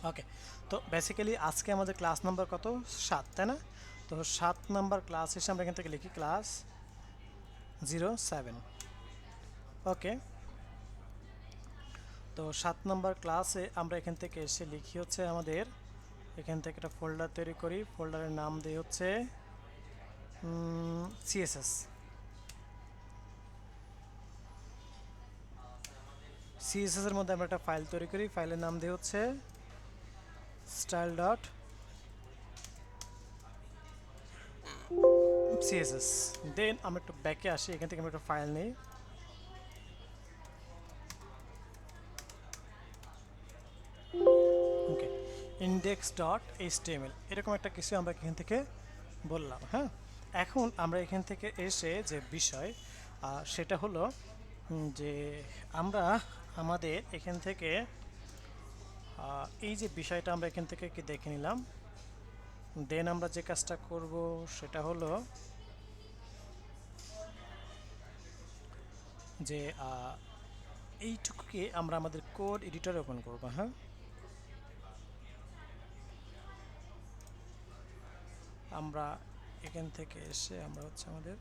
ওকে, তো বেসিক্যালি আজকে আমাদের ক্লাস নাম্বার কত? 7, তাই না? তো 7 নাম্বার ক্লাস এসে আমরা এখান থেকে লিখি ক্লাস 07। ওকে, তো 7 নাম্বার ক্লাসে আমরা এখান থেকে এসে লিখি হচ্ছে আমাদের এখান থেকে একটা ফোল্ডার তৈরি করি। ফোল্ডারের নাম দিই হচ্ছে সিএসএস। সিএসএস এর মধ্যে আমরা একটা ফাইল তৈরি করি, ফাইলের নাম দিই হচ্ছে স্টাইল ডট সিএসএস। দেন আমরা একটু ব্যাকে আসি, এখান থেকে আমরা একটা ফাইল নিই। ওকে, ইন্ডেক্স ডট এইচটিএমএল এরকম একটা কিছু আমরা এখান থেকে বললাম। হ্যাঁ, এখন আমরা এখান থেকে এসে যে বিষয় সেটা হলো যে আমরা আমাদের এখান থেকে এই যে বিষয়টা আমরা এখান থেকে কি দেখে নিলাম। দেন আমরা যে কাজটা করব সেটা হলো যে এইটুকুকে আমরা আমাদের কোড এডিটরে ওপেন করব। হ্যাঁ, আমরা এখান থেকে এসে আমরা হচ্ছে আমাদের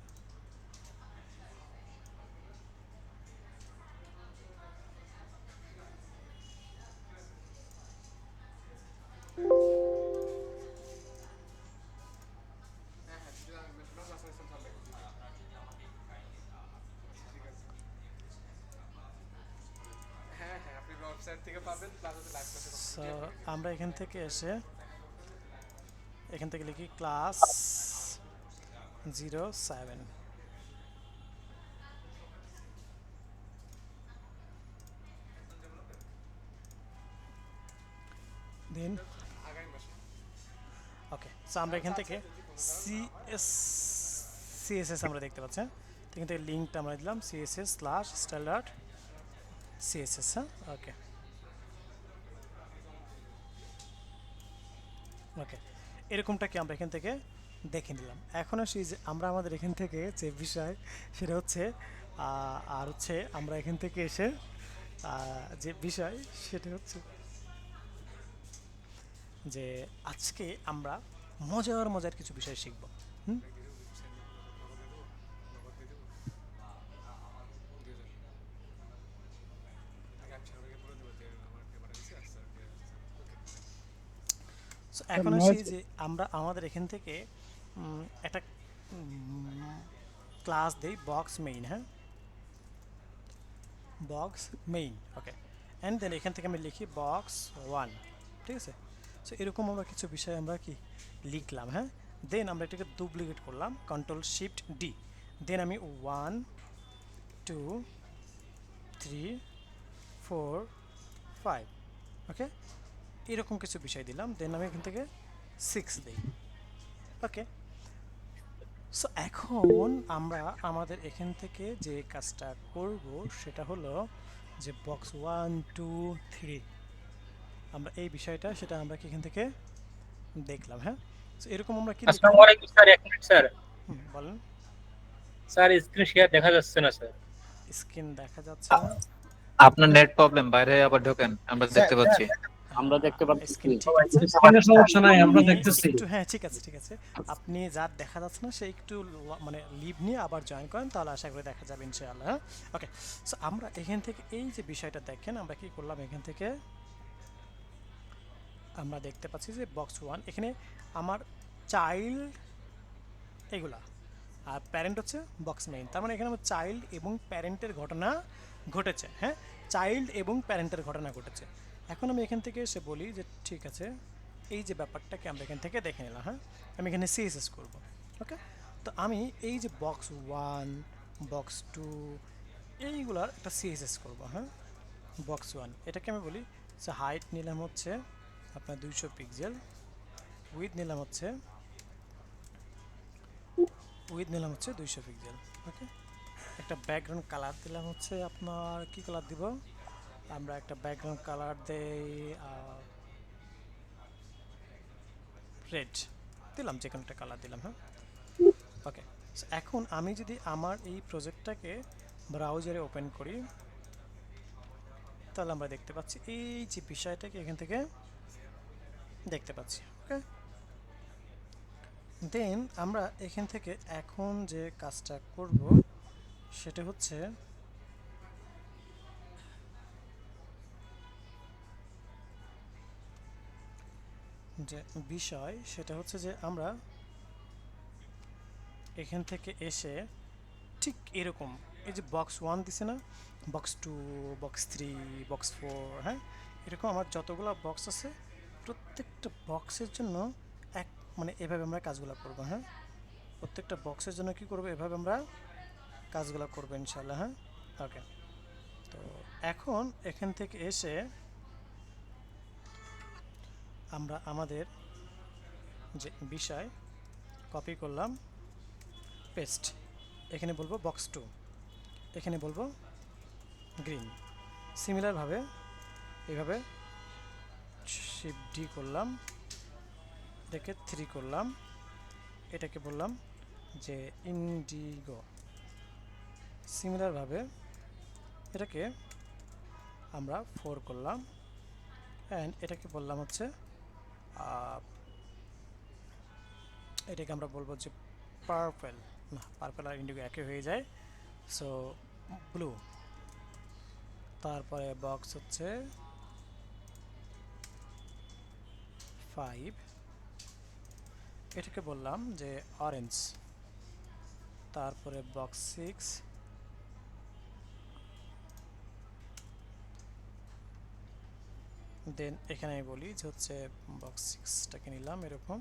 সো আমরা এখান থেকে এসে এখান থেকে লিখি ক্লাস 07। দেন ওকে, সো আমরা এখান থেকে সিএসএস আমরা দেখতে পাচ্ছি। তো এখান থেকে লিঙ্কটা আমরা দিলাম CSS slash style dot CSS. হ্যাঁ, ওকে ওকে, এরকমটাকে আমরা এখান থেকে দেখে নিলাম। এখন আসি যে আমরা আমাদের এখান থেকে যে বিষয় সেটা হচ্ছে আর হচ্ছে আমরা এখান থেকে এসে যে বিষয় সেটা হচ্ছে যে আজকে আমরা মজার মজার কিছু বিষয় শিখব। হুম, সো এখন আসি যে আমরা আমাদের এখান থেকে একটা ক্লাস দেই বক্স মেইন। হ্যাঁ, box main. Okay, and then এখান থেকে আমি লিখি বক্স 1। ঠিক আছে, সো এরকম আমরা কিছু বিষয় আমরা কি লিখলাম। হ্যাঁ, দেন আমরা এটাকে ডুপ্লিকেট করলাম, কন্ট্রোল শিফট ডি। দেন আমি 1 2 3 4 5 ওকে, এরকম কিছু বিষয় দিলাম। দেন আমি এখান থেকে 6 দিই। ওকে, সো এখন আমরা আমাদের এখান থেকে যে কাজটা করব সেটা হলো যে বক্স 1 2 3 আমরা এই বিষয়টা সেটা আমরা কি এখান থেকে দেখলাম। হ্যাঁ, সো এরকম আমরা কি আসসালামু লিখলাম? আলাইকুম স্যার, এক মিনিট স্যার। বলেন। স্যার স্ক্রিন শেয়ার দেখা যাচ্ছে না স্যার। স্ক্রিন দেখা যাচ্ছে না? আপনার নেট প্রবলেম, বাইরে আবার ঢোকেন, আমরা দেখতে পাচ্ছি। আমরা দেখতে পাচ্ছি। স্ক্রিন ঠিক আছে, কোনো সমস্যা নাই, আমরা আপনি দেখতেছি। একটু হ্যাঁ ঠিক আছে ঠিক আছে, আপনি যার দেখা যাচ্ছে না সে একটু মানে লিভ নিয়ে আবার জয়েন করেন, তাহলে আশা করি দেখা যাবে ইনশাআল্লাহ। হ্যাঁ, ওকে, সো আমরা এখান থেকে এই যে বিষয়টা দেখেন আমরা কি করলাম, এখান থেকে আমরা দেখতে পাচ্ছি যে বক্স 1 এখানে আমার চাইল্ড এগুলা আর প্যারেন্ট হচ্ছে বক্স মেইন। তার মানে এখানে আমার চাইল্ড এবং প্যারেন্টের ঘটনা ঘটেছে। হ্যাঁ, চাইল্ড এবং প্যারেন্টের ঘটনা ঘটেছে। এখন আমি এখান থেকে এসে বলি যে ঠিক আছে, এই যে ব্যাপারটাকে আমরা এখান থেকে দেখে নিলাম। হ্যাঁ, আমি এখানে সিএসএস করব। ওকে, তো আমি এই যে বক্স 1 বক্স 2 এইগুলার একটা সিএসএস করব। হ্যাঁ, বক্স 1 এটাকে আমি বলি যে হাইট নিলাম হচ্ছে আপনার 200 পিক্সেল, উইথ নিলাম হচ্ছে 200 পিক্সেল। ওকে, একটা ব্যাকগ্রাউন্ড কালার দিলাম হচ্ছে আপনার কি কালার দিব, আমরা একটা ব্যাকগ্রাউন্ড কালার দেই রেড দিলাম, যে কোনো একটা কালার দিলাম। হ্যাঁ, ওকে, এখন আমি যদি আমার এই প্রজেক্টটাকে ব্রাউজারে ওপেন করি তাহলে আমরা দেখতে পাচ্ছি এই যে বিষয়টাকে এখান থেকে দেখতে পাচ্ছি। ওকে, দেন আমরা এখান থেকে এখন যে কাজটা করব সেটা হচ্ছে যে বিষয়, সেটা হচ্ছে যে আমরা এখান থেকে এসে ঠিক এরকম এই যে বক্স 1 দিছে না, বক্স 2, বক্স 3, বক্স 4, হ্যাঁ, এরকম আমার যতগুলো বক্স আছে প্রত্যেকটা বক্সের জন্য এক মানে এভাবে আমরা কাজগুলো করব। হ্যাঁ, প্রত্যেকটা বক্সের জন্য কি করব, এভাবে আমরা কাজগুলো করব ইনশাআল্লাহ। হ্যাঁ, ওকে। তো এখন এখান থেকে এসে আমরা আমাদের যে বিষয় কপি করলাম, পেস্ট, এখানে বলবো বক্স 2, এখানে বলবো গ্রিন। সিমিলারভাবে এইভাবে শিফট ডি করলাম, এটাকে 3 করলাম, এটাকে বললাম যে ইন্ডিগো। সিমিলারভাবে এটাকে আমরা 4 করলাম, অ্যান্ড এটাকে বললাম হচ্ছে এটাকে আমরা বলবো যে পার্পল। না, পার্পল আর ইন্ডিগো একই হয়ে যায়, সো ব্লু। তারপরে বক্স হচ্ছে 5, এটাকে বললাম যে অরেঞ্জ। তারপরে বক্স 6, দেন এখানে আমি বলি যে হচ্ছে বক্স 6টাকে নিলাম এরকম,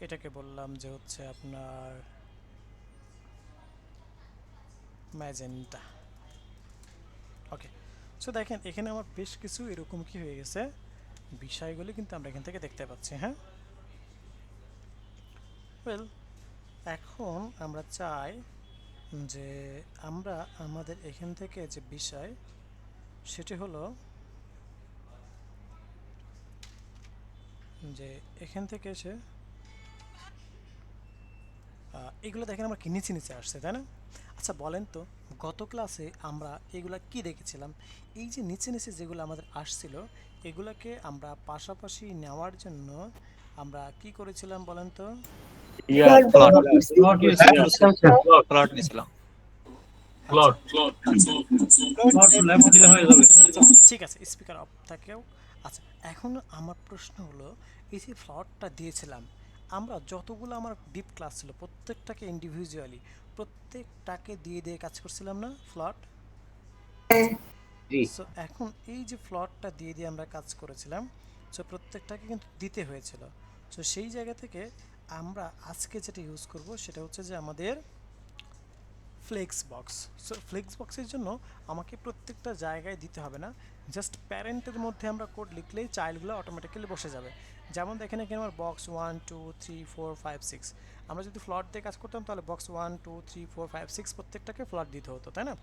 এটাকে বললাম যে হচ্ছে আপনার ম্যাজেন্টা। ওকে, সো দেখেন এখানে আমার বেশ কিছু এরকম কি হয়ে গেছে বিষয়গুলি কিন্তু আমরা এখান থেকে দেখতে পাচ্ছি। হ্যাঁ, ওয়েল, এখন আমরা চাই যে আমরা আমাদের এখান থেকে যে বিষয় সেটি হলো যে এখান থেকে এসে এগুলো দেখেন আমরা কি নিচে নিচে আসছে, তাই না? আচ্ছা বলেন তো, গত ক্লাসে আমরা এগুলা কি দেখেছিলাম? এই যে নিচে নিচে যেগুলো আমাদের আসছিল এগুলাকে আমরা পাশাপাশি নেওয়ার জন্য আমরা কি করেছিলাম বলেন তো? প্লট নিছিলাম। ঠিক আছে, স্পিকার অফ থাকেও। আচ্ছা, এখন আমার প্রশ্ন হলো, এই যে ফ্লটটা দিয়েছিলাম আমরা, যতগুলো আমার ডিপ ক্লাস ছিল প্রত্যেকটাকে ইন্ডিভিজুয়ালি প্রত্যেকটাকে দিয়ে দিয়ে কাজ করছিলাম না ফ্লট? সো এখন এই যে ফ্লটটা দিয়ে দিয়ে আমরা কাজ করেছিলাম, সো প্রত্যেকটাকে কিন্তু দিতে হয়েছিল। সো সেই জায়গা থেকে আমরা আজকে যেটা ইউজ করব সেটা হচ্ছে যে আমাদের ফ্লেক্স বক্স। সো ফ্লেক্স বক্সের জন্য আমাকে প্রত্যেকটা জায়গায় দিতে হবে না, জাস্ট প্যারেন্টের মধ্যে আমরা কোড লিখলেই চাইল্ডগুলো অটোমেটিক্যালি বসে যাবে। যেমন দেখেন এখানে আমার বক্স 1, 2, 3, 4, 5, 6, আমরা যদি ফ্লট দিয়ে কাজ করতাম তাহলে বক্স 1, 2, 3, 4, 5, 6 প্রত্যেকটাকে ফ্লট দিতে হতো, তাই না?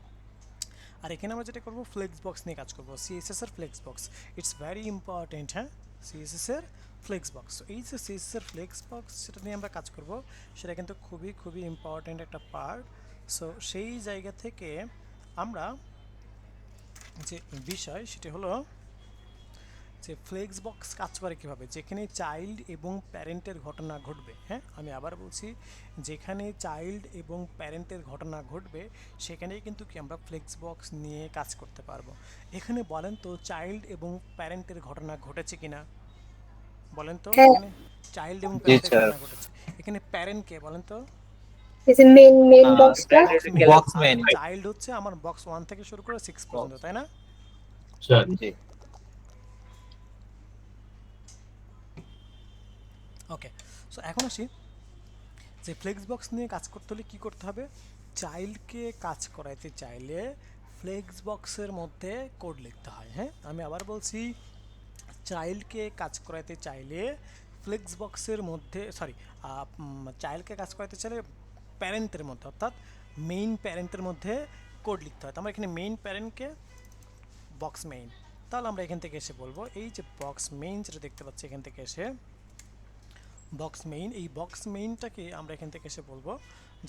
আর এখানে আমরা যেটা করবো ফ্লেক্স বক্স নিয়ে কাজ করবো, সিএসএস এর flex box. It's very important. হ্যাঁ, সিএসএস এর ফ্লেক্স বক্স, এই যে সিএসএস এর ফ্লেক্স বক্স সেটা নিয়ে আমরা কাজ করব, সেটা কিন্তু খুবই খুবই ইম্পর্টেন্ট একটা পার্ট। সো সেই জায়গা থেকে আমরা যে বিষয় সেটি হলো যে ফ্লেক্স বক্স কাজ করে কীভাবে, যেখানে চাইল্ড এবং প্যারেন্টের ঘটনা ঘটবে। হ্যাঁ, আমি আবার বলছি, যেখানে চাইল্ড এবং প্যারেন্টের ঘটনা ঘটবে সেখানেই কিন্তু কি আমরা ফ্লেক্স বক্স নিয়ে কাজ করতে পারবো। এখানে বলেন তো চাইল্ড এবং প্যারেন্টের ঘটনা ঘটেছে কিনা বলেন তো? এখানে চাইল্ড এবং প্যারেন্টের ঘটনা ঘটেছে, এখানে প্যারেন্ট কে বলেন তো? is a main box টা বক্স মেইন। চাইল্ড হচ্ছে আমার বক্স 1 থেকে শুরু করে 6 পর্যন্ত, তাই না? জি। ওকে, সো এখন আসি যে ফ্লেক্স বক্স নিয়ে কাজ করতে হলে কী করতে হবে। চাইল্ডকে কাজ করাইতে চাইলে ফ্লেক্স বক্সের মধ্যে কোড লিখতে হয়। হ্যাঁ, আমি আবার বলছি, চাইল্ডকে কাজ করাইতে চাইলে ফ্লেক্স বক্সের মধ্যে চাইল্ডকে কাজ করাইতে চাইলে প্যারেন্টের মধ্যে, অর্থাৎ মেইন প্যারেন্টের মধ্যে কোড লিখতে হয়। তো আমরা এখানে মেইন প্যারেন্টকে বক্স মেইন, তাহলে আমরা এখান থেকে এসে বলবো এই যে বক্স মেইন যেটা দেখতে পাচ্ছি এখান থেকে এসে বক্স মেইন, এই বক্স মেইনটাকে আমরা এখান থেকে এসে বলবো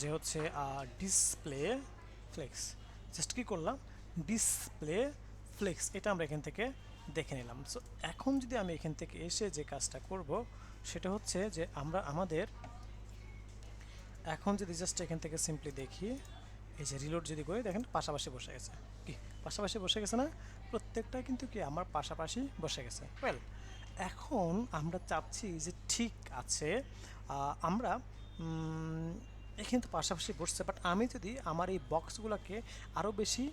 যে হচ্ছে ডিসপ্লে ফ্লেক্স। জাস্ট কি করলাম, ডিসপ্লে ফ্লেক্স, এটা আমরা এখান থেকে দেখে নিলাম। সো এখন যদি আমি এখান থেকে এসে যে কাজটা করব সেটা হচ্ছে যে আমরা আমাদের এখন যদি জাস্ট এখান থেকে সিম্পলি দেখি, এই যে রিলোড যদি করি দেখেন পাশাপাশি বসে গেছে। কি পাশাপাশি বসে গেছে না? প্রত্যেকটা কিন্তু কি আমার পাশাপাশি বসে গেছে। ওয়েল, এখন আমরা চাচ্ছি যে ঠিক আছে আমরা এখানে তো পাশাপাশি বসছে, বাট আমি যদি আমার এই বক্সগুলোকে আরও বেশি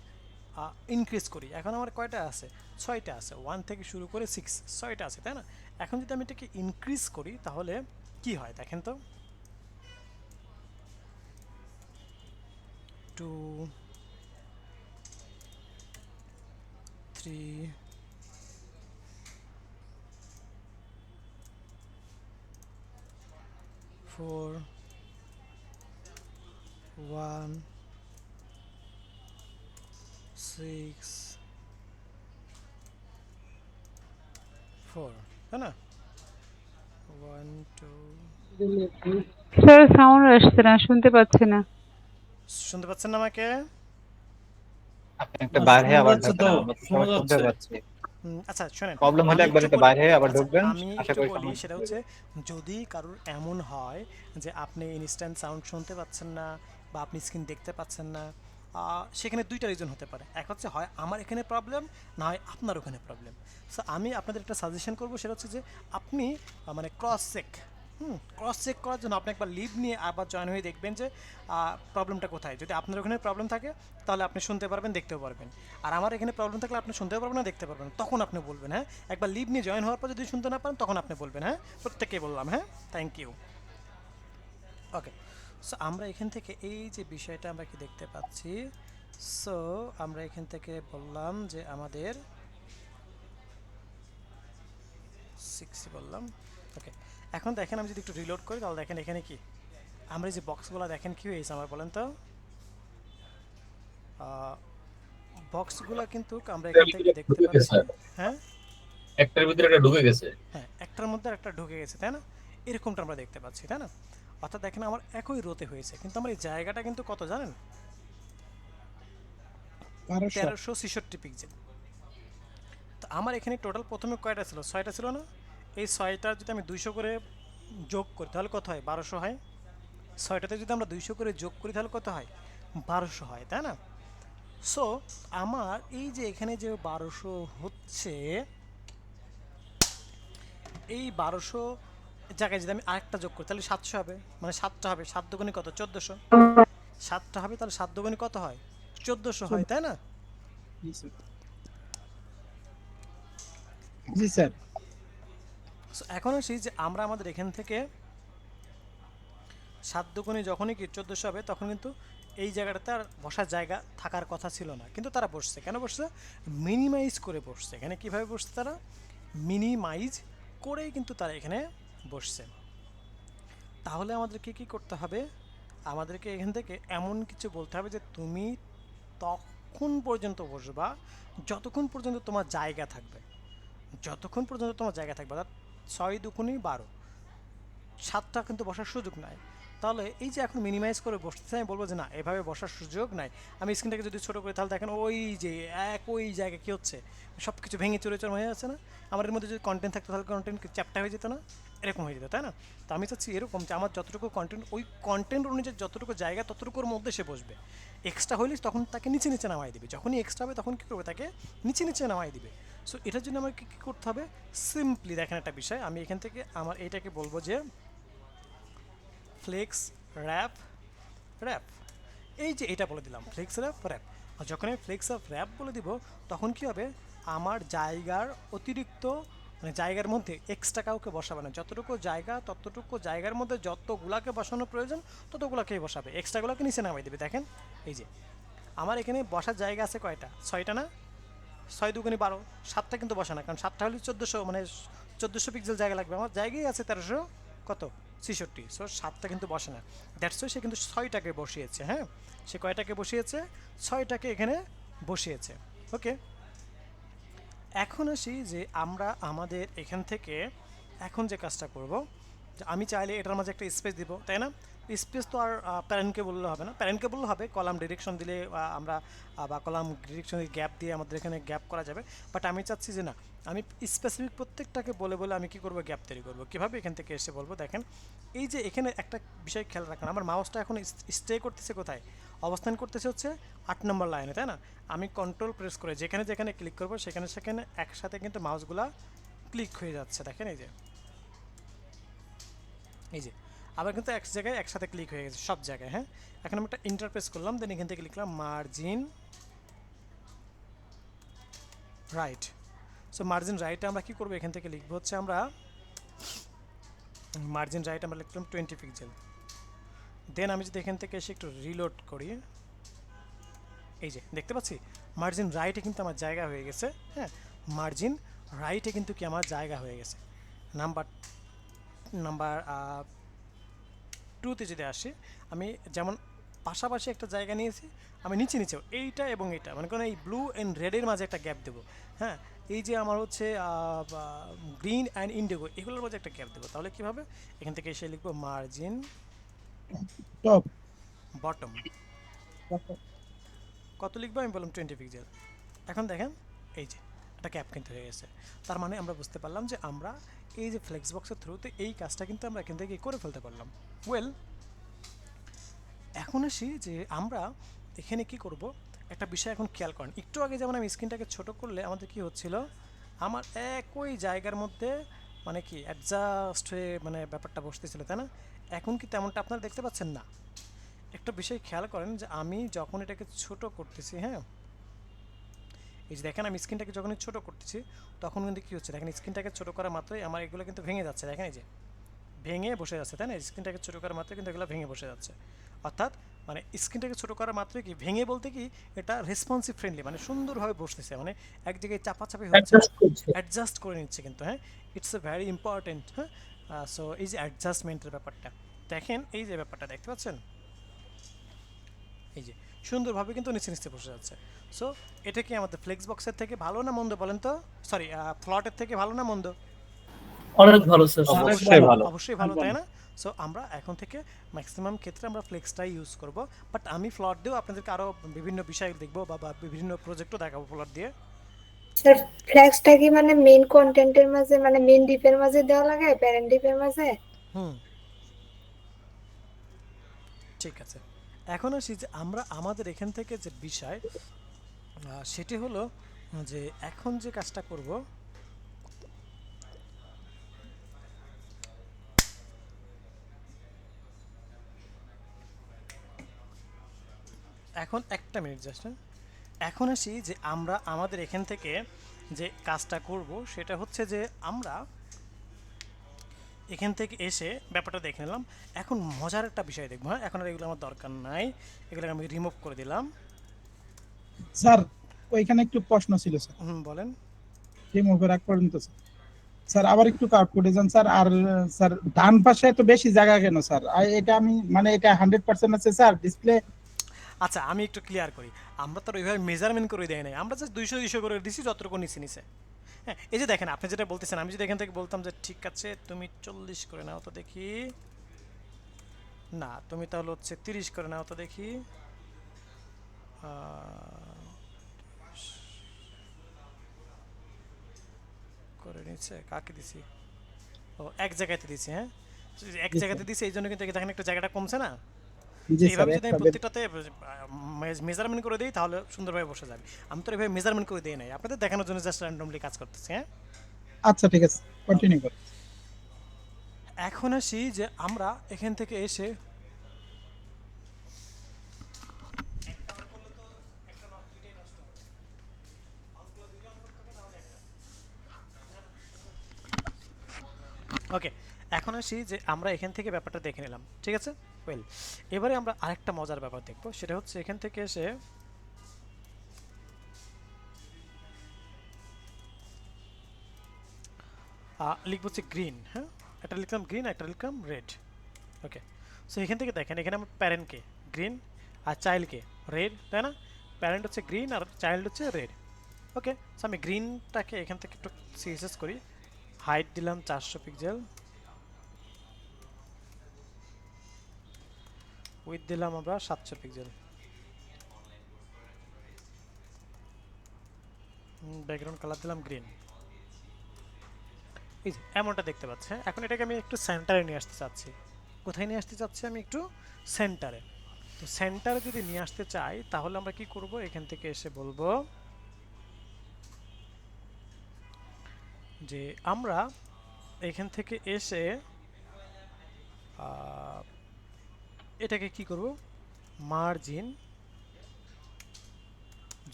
ইনক্রিজ করি, এখন আমার কয়টা আছে? 6টা আছে, 1 থেকে শুরু করে 6, 6টা আছে, তাই না? এখন যদি আমি এটাকে ইনক্রিজ করি তাহলে কি হয় দেখেন তো। 2 3 4 1 6 4, তাই না? 1 2 স্যার সাউন্ড আসছে না, শুনতে পাচ্ছি না। শুনতে পাচ্ছেন না আমাকে? আপনি একটা বাইরে শোনা আবার যাচ্ছে ঢোকেন, তো, আমরা তো শোনা সবাই শুনতে যাচ্ছে। পাচ্ছি। আচ্ছা শোনেন, প্রবলেম হলে আমি একবার একটু একটু বলি, বাইরে আবার আচ্ছা, ঢুকবেন, আমি আশা একটু করি বলি সমস্যা সেটা হবে। হচ্ছে যদি কারোর এমন হয় যে আপনি ইনস্ট্যান্ট সাউন্ড শুনতে পাচ্ছেন না বা আপনি স্ক্রিন দেখতে পাচ্ছেন না, সেখানে দুইটা রিজন হতে পারে। এক হচ্ছে হয় আমার এখানে প্রবলেম, না হয় আপনার ওখানে প্রবলেম। সো আমি আপনাদের একটা সাজেশন করবো, সেটা হচ্ছে যে আপনি মানে ক্রস চেক করার জন্য আপনি একবার লিভ নিয়ে আবার জয়েন হয়ে দেখবেন যে প্রবলেমটা কোথায়। যদি আপনার ওখানে প্রবলেম থাকে তাহলে আপনি শুনতে পারবেন, দেখতেও পারবেন। আর আমার এখানে প্রবলেম থাকলে আপনি শুনতেও পারবেন না, দেখতে পারবেন না। তখন আপনি বলবেন, হ্যাঁ একবার লিভ নিয়ে জয়েন হওয়ার পর যদি শুনতে না পারেন তখন আপনি বলবেন। হ্যাঁ, প্রত্যেককে বললাম। হ্যাঁ, থ্যাংক ইউ। ওকে, সো আমরা এখান থেকে এই যে বিষয়টা আমরা কি দেখতে পাচ্ছি। সো আমরা এখান থেকে বললাম যে আমাদের 6 বললাম। ওকে, এখন দেখেন আমি যদি একটু রিলোড করি তাহলে দেখেন এখানে কি আমরা এই যে বক্সগুলো দেখেন কি হয়েছে আমার, বলেন তো। বক্সগুলো কিন্তু আমরা এখান থেকে দেখতে পাচ্ছি। হ্যাঁ একটার ভিতরে একটা ঢুকে গেছে। হ্যাঁ, একটার মধ্যে একটা ঢুকে গেছে, তাই না? এরকমটা আমরা দেখতে পাচ্ছি, তাই না? অর্থাৎ দেখেন আমার একই রোতে হয়েছে, কিন্তু আমার এই জায়গাটা কিন্তু কত জানেন? 1366 পিক্সেল। তো আমার এখানে টোটাল প্রথমে কয়টা ছিল? 6টা ছিল না? এই 6টা যদি আমি 200 করে যোগ করি তাহলে কত হয়? 1200 হয়। 6টাতে যদি আমরা 200 করে যোগ করি তাহলে কত হয়? 1200 হয়, তাই না? সো আমার এই যে এখানে যে 1200 হচ্ছে, এই 1200 জায়গায় যদি আমি আরেকটা যোগ করি তাহলে 700 হবে, মানে 7টা হবে। 7 দুগুণে কত? 1400। 7টা হবে তাহলে 7 দুগুণে কত হয়? 1400 হয়, তাই না? জি স্যার। সো এখন আসি যে আমরা আমাদের এখান থেকে 7 দুগুণে যখনই কি 1400 হবে তখন কিন্তু এই জায়গাটাতে আর বসার জায়গা থাকার কথা ছিল না, কিন্তু তারা বসছে। কেন বসছে? মিনিমাইজ করে বসছে। এখানে কিভাবে বসছে তারা? মিনিমাইজ করেই কিন্তু তারা এখানে বসছে। তাহলে আমাদেরকে কি করতে হবে? আমাদেরকে এখান থেকে এমন কিছু বলতে হবে যে তুমি তখন পর্যন্ত বসবা যতক্ষণ পর্যন্ত তোমার জায়গা থাকবে। যতক্ষণ পর্যন্ত তোমার জায়গা থাকবে, অর্থাৎ 6 দুগুণে 12, 7টা কিন্তু বসার সুযোগ নাই। তাহলে এই যে এখন মিনিমাইজ করে বসতেছে, আমি বলবো যে না, এভাবে বসার সুযোগ নাই। আমি স্ক্রিনটাকে যদি ছোটো করি তাহলে দেখেন ওই যে ওই জায়গায় কী হচ্ছে, সব কিছু ভেঙে চুরে হয়ে যাচ্ছে না? আমার এর মধ্যে যদি কন্টেন্ট থাকতো তাহলে কন্টেন্ট চ্যাপ্টা হয়ে যেত না? এরকম হয়ে যেত, তাই না? তো আমি চাচ্ছি এরকম যে আমার যতটুকু কন্টেন্ট, ওই কন্টেন্ট অনুযায়ী যতটুকু জায়গা ততটুকুর মধ্যে সে বসবে। এক্সট্রা হলে তখন তাকে নিচে নিচে নামাই দিবে। যখনই এক্সট্রা হবে তখন কী করবে? তাকে নিচে নিচে নামাই দিবে। সো এটার জন্য আমাকে কী করতে হবে? সিম্পলি দেখেন একটা বিষয়, আমি এখান থেকে আমার এইটাকে বলবো যে ফ্লেক্স র্যাপ র্যাপ। এই যে এটা বলে দিলাম, ফ্লেক্স র্যাপ র্যাপ। আর যখন আমি ফ্লেক্স অফ র্যাপ বলে দিব তখন কি হবে? আমার জায়গার অতিরিক্ত, মানে জায়গার মধ্যে এক্সট্রা কাউকে বসাবে না। যতটুকু জায়গা ততটুকু জায়গার মধ্যে যতগুলাকে বসানোর প্রয়োজন ততগুলাকেই বসাবে, এক্সট্রাগুলোকে নিচে নামাই দেবে। দেখেন এই যে আমার এখানে বসার জায়গা আছে কয়টা? 6টা না? 6 দুগুণে 12, 7টা কিন্তু বসে না, কারণ 7টা হলে 1400, মানে 1400 পিক্সেল জায়গা লাগবে। আমার জায়গায় আছে 1300 কত 66। সো 7টা কিন্তু বসে না। দ্যাটস ওয়াই সে কিন্তু 6টাকে বসিয়েছে। হ্যাঁ, সে কয়টাকে বসিয়েছে? 6টাকে এখানে বসিয়েছে। ওকে, এখন আসি যে আমরা আমাদের এখান থেকে এখন যে কাজটা করব, যে আমি চাইলে এটার মাঝে একটা স্পেস দিব, তাই না? স্পেস তো আর প্যারেন্টকে বললে হবে না, প্যারেন্টকে বললে হবে, কলাম ডিরেকশন দিলে আমরা বা কলাম ডিরেকশনের গ্যাপ দিয়ে আমাদের এখানে গ্যাপ করা যাবে। বাট আমি চাচ্ছি যে না, আমি স্পেসিফিক প্রত্যেকটাকে বলে বলে আমি কি করব, গ্যাপ তৈরি করব। কীভাবে, এখান থেকে এসে বলবো, দেখেন এই যে এখানে একটা বিষয় খেয়াল রাখেন, আমার মাউসটা এখন স্টে করতেছে কোথায়, অবস্থান করতেছে হচ্ছে 8 নম্বর লাইনে, তাই না? আমি কন্ট্রোল প্রেস করে যেখানে যেখানে ক্লিক করবো সেখানে সেখানে একসাথে কিন্তু মাউসগুলা ক্লিক হয়ে যাচ্ছে, দেখেন এই যে, এই যে আবার কিন্তু এক জায়গায় একসাথে ক্লিক হয়ে গেছে সব জায়গায়। হ্যাঁ, এখন আমি একটা ইন্টারপ্রেস করলাম, দেন এখান থেকে লিখলাম মার্জিন রাইট। সো মার্জিন রাইটে আমরা কি করবো, এখান থেকে লিখবো হচ্ছে আমরা মার্জিন রাইট আমরা লিখলাম 20 পিক্সেল। দেন আমি যদি এখান থেকে এসে একটু রিলোড করি, এই যে দেখতে পাচ্ছি মার্জিন রাইটে কিন্তু আমার জায়গা হয়ে গেছে। হ্যাঁ, মার্জিন রাইটে কিন্তু কি আমার জায়গা হয়ে গেছে। নাম্বার 2তে যদি আসি, আমি যেমন পাশাপাশি একটা জায়গা নিয়েছি, আমি নিচে নিচেও এইটা এবং এইটা, মানে কোনো এই ব্লু অ্যান্ড রেডের মাঝে একটা গ্যাপ দেবো। হ্যাঁ, এই যে আমার হচ্ছে গ্রিন অ্যান্ড ইন্ডিগো, এগুলোর মাঝে একটা গ্যাপ দেবো। তাহলে কীভাবে, এখান থেকে এসে লিখবো মার্জিন টপ বটম। কত লিখবো, আমি বললাম 20 পিক্সেল। এখন দেখেন এই যে একটা ক্যাপ কিন্তু হয়ে গেছে। তার মানে আমরা বুঝতে পারলাম যে আমরা এই যে ফ্লেক্স বক্সের থ্রুতে এই কাজটা কিন্তু আমরা এখান থেকে করে ফেলতে পারলাম। ওয়েল, এখন আসি যে আমরা এখানে কি করব, একটা বিষয় এখন খেয়াল করেন। একটু আগে যেমন আমি স্ক্রিনটাকে ছোট করলে আমাদের কি হচ্ছিল, আমার একই জায়গার মধ্যে মানে কি অ্যাডজাস্ট হয়ে মানে ব্যাপারটা বসতেছিল, তাই না? এখন কি তেমনটা আপনারা দেখতে পাচ্ছেন না? একটা বিষয় খেয়াল করেন যে আমি যখন এটাকে ছোট করতেছি, হ্যাঁ এই যে দেখেন আমি স্ক্রিনটাকে যখনই ছোট করতেছি তখন কিন্তু কী হচ্ছে, দেখেন স্ক্রিনটাকে ছোট করা মাত্রই আমার এগুলো কিন্তু ভেঙে যাচ্ছে, দেখেন এই যে ভেঙে বসে যাচ্ছে, তাই না? স্ক্রিনটাকে ছোটো করা মাত্রই কিন্তু এগুলো ভেঙে বসে যাচ্ছে। অর্থাৎ মানে স্ক্রিনটাকে ছোটো করা মাত্রই কি ভেঙে বলতে কি, এটা রেসপন্সিভ ফ্রেন্ডলি, মানে সুন্দরভাবে বসতেছে, মানে এক জায়গায় চাপাচাপি হচ্ছে, অ্যাডজাস্ট করে নিচ্ছে কিন্তু। হ্যাঁ, ইটস এ ভেরি ইম্পর্টেন্ট। হ্যাঁ, সো এই যে অ্যাডজাস্টমেন্টের ব্যাপারটা দেখেন, এই যে ব্যাপারটা দেখতে পাচ্ছেন, এই যে সুন্দরভাবে কিন্তু নিচে নিচে বসে যাচ্ছে। সো এটা কি আমাদের ফ্লেক্স বক্সের থেকে ভালো না মন্দ বলেন তো, সরি ফ্লটের থেকে ভালো না মন্দ? অনেক ভালো স্যার, অবশ্যই ভালো। অবশ্যই ভালো, তাই না? সো আমরা এখন থেকে ম্যাক্সিমাম ক্ষেত্রে আমরা ফ্লেক্সটাই ইউজ করব। বাট আমি ফ্লট দিয়েও আপনাদেরকে আরও বিভিন্ন বিষয় দেখবো বা বিভিন্ন প্রজেক্টও দেখাবো ফ্লট দিয়ে। স্যার ফ্ল্যাক্সটা কি মানে মেইন কন্টেন্টের মাঝে, মানে মেইন ডিপের মাঝে দেওয়া লাগে, প্যারেন্ট ডিপের মাঝে? হুম, ঠিক আছে। এখন আসি যে আমরা আমাদের এখান থেকে যে বিষয় সেটি হলো যে এখন যে কাজটা করব, এখন একটা মিনিট জাস্ট। এখন আসি যে আমরা আমাদের এখান থেকে যে কাজটা করব সেটা হচ্ছে যে আমরা এখান থেকে এসে ব্যাপারটা দেখে নিলাম। এখন মজার একটা বিষয় দেখবো। হ্যাঁ, এখন আর এগুলো আমার দরকার নাই, এগুলো আমি রিমুভ করে দিলাম। স্যার ওইখানে একটু প্রশ্ন ছিল স্যার, বলেন। রিমুভ রাখ পর্যন্ত স্যার। স্যার আবার একটু কাট করে যান স্যার। আর স্যার ডান পাশে এত বেশি জায়গা কেন স্যার? এটা আমি মানে এটা 100% আছে স্যার ডিসপ্লে। আচ্ছা, আমি একটু ক্লিয়ার করি। আমরা তো ওইভাবে মেজারমেন্ট করে দেয় নাই, আমরা জাস্ট 200 করে দিছি যতটুকু নিচে নিচে। হ্যাঁ, এই যে দেখেন আপনি যেটা বলতেছেন, আমি যদি এখান থেকে বলতাম যে ঠিক আছে তুমি 40 করে নাও তো দেখি, না তুমি তাহলে হচ্ছে 30 করে নাও তো দেখি, করে নিচ্ছে, কাকে দিছি? ও এক জায়গাতে দিছি। হ্যাঁ, এক জায়গাতে দিছি, এই জন্য কিন্তু দেখেন একটা জায়গাটা কমছে না। জি স্যার, এইভাবে যদি আমি একটা প্রত্যেকটাতে মেজারমেন্ট করে দিই তাহলে সুন্দরভাবে বসে যাবে। আমি তো এইভাবে মেজারমেন্ট করে দিই নাই, আপনাদের দেখানোর জন্য জাস্ট র্যান্ডমলি কাজ করতেছি। হ্যাঁ, আচ্ছা ঠিক আছে, কন্টিনিউ করুন। এখন আসি যে আমরা এখান থেকে এসে ওকে, এখন আসি যে আমরা এখান থেকে ব্যাপারটা দেখে নিলাম, ঠিক আছে? ওয়েল, এবারে আমরা আরেকটা মজার ব্যাপার দেখবো, সেটা হচ্ছে এখান থেকে এসে লিখবো হচ্ছে গ্রিন। হ্যাঁ, একটা লিখলাম গ্রিন, একটা লিখলাম রেড। ওকে, সো এখান থেকে দেখেন এখানে আমার প্যারেন্টকে গ্রিন আর চাইল্ডকে রেড, তাই না? প্যারেন্ট হচ্ছে গ্রিন আর চাইল্ড হচ্ছে রেড। ওকে, সো আমি গ্রিনটাকে এখান থেকে একটু সিএসএস করি, হাইট দিলাম 400 পিক্সেল, উইথ দিলাম আমরা 700 পিক্সেল, ব্যাকগ্রাউন্ড কালার দিলাম গ্রিন। এই যে এমনটা দেখতে পাচ্ছি। হ্যাঁ, এখন এটাকে আমি একটু সেন্টারে নিয়ে আসতে চাচ্ছি। কোথায় নিয়ে আসতে চাচ্ছি? আমি একটু সেন্টারে। তো সেন্টারে যদি নিয়ে আসতে চাই তাহলে আমরা কি করব? এখান থেকে এসে বলবো যে আমরা এখান থেকে এসে এটাকে কি করব? Margin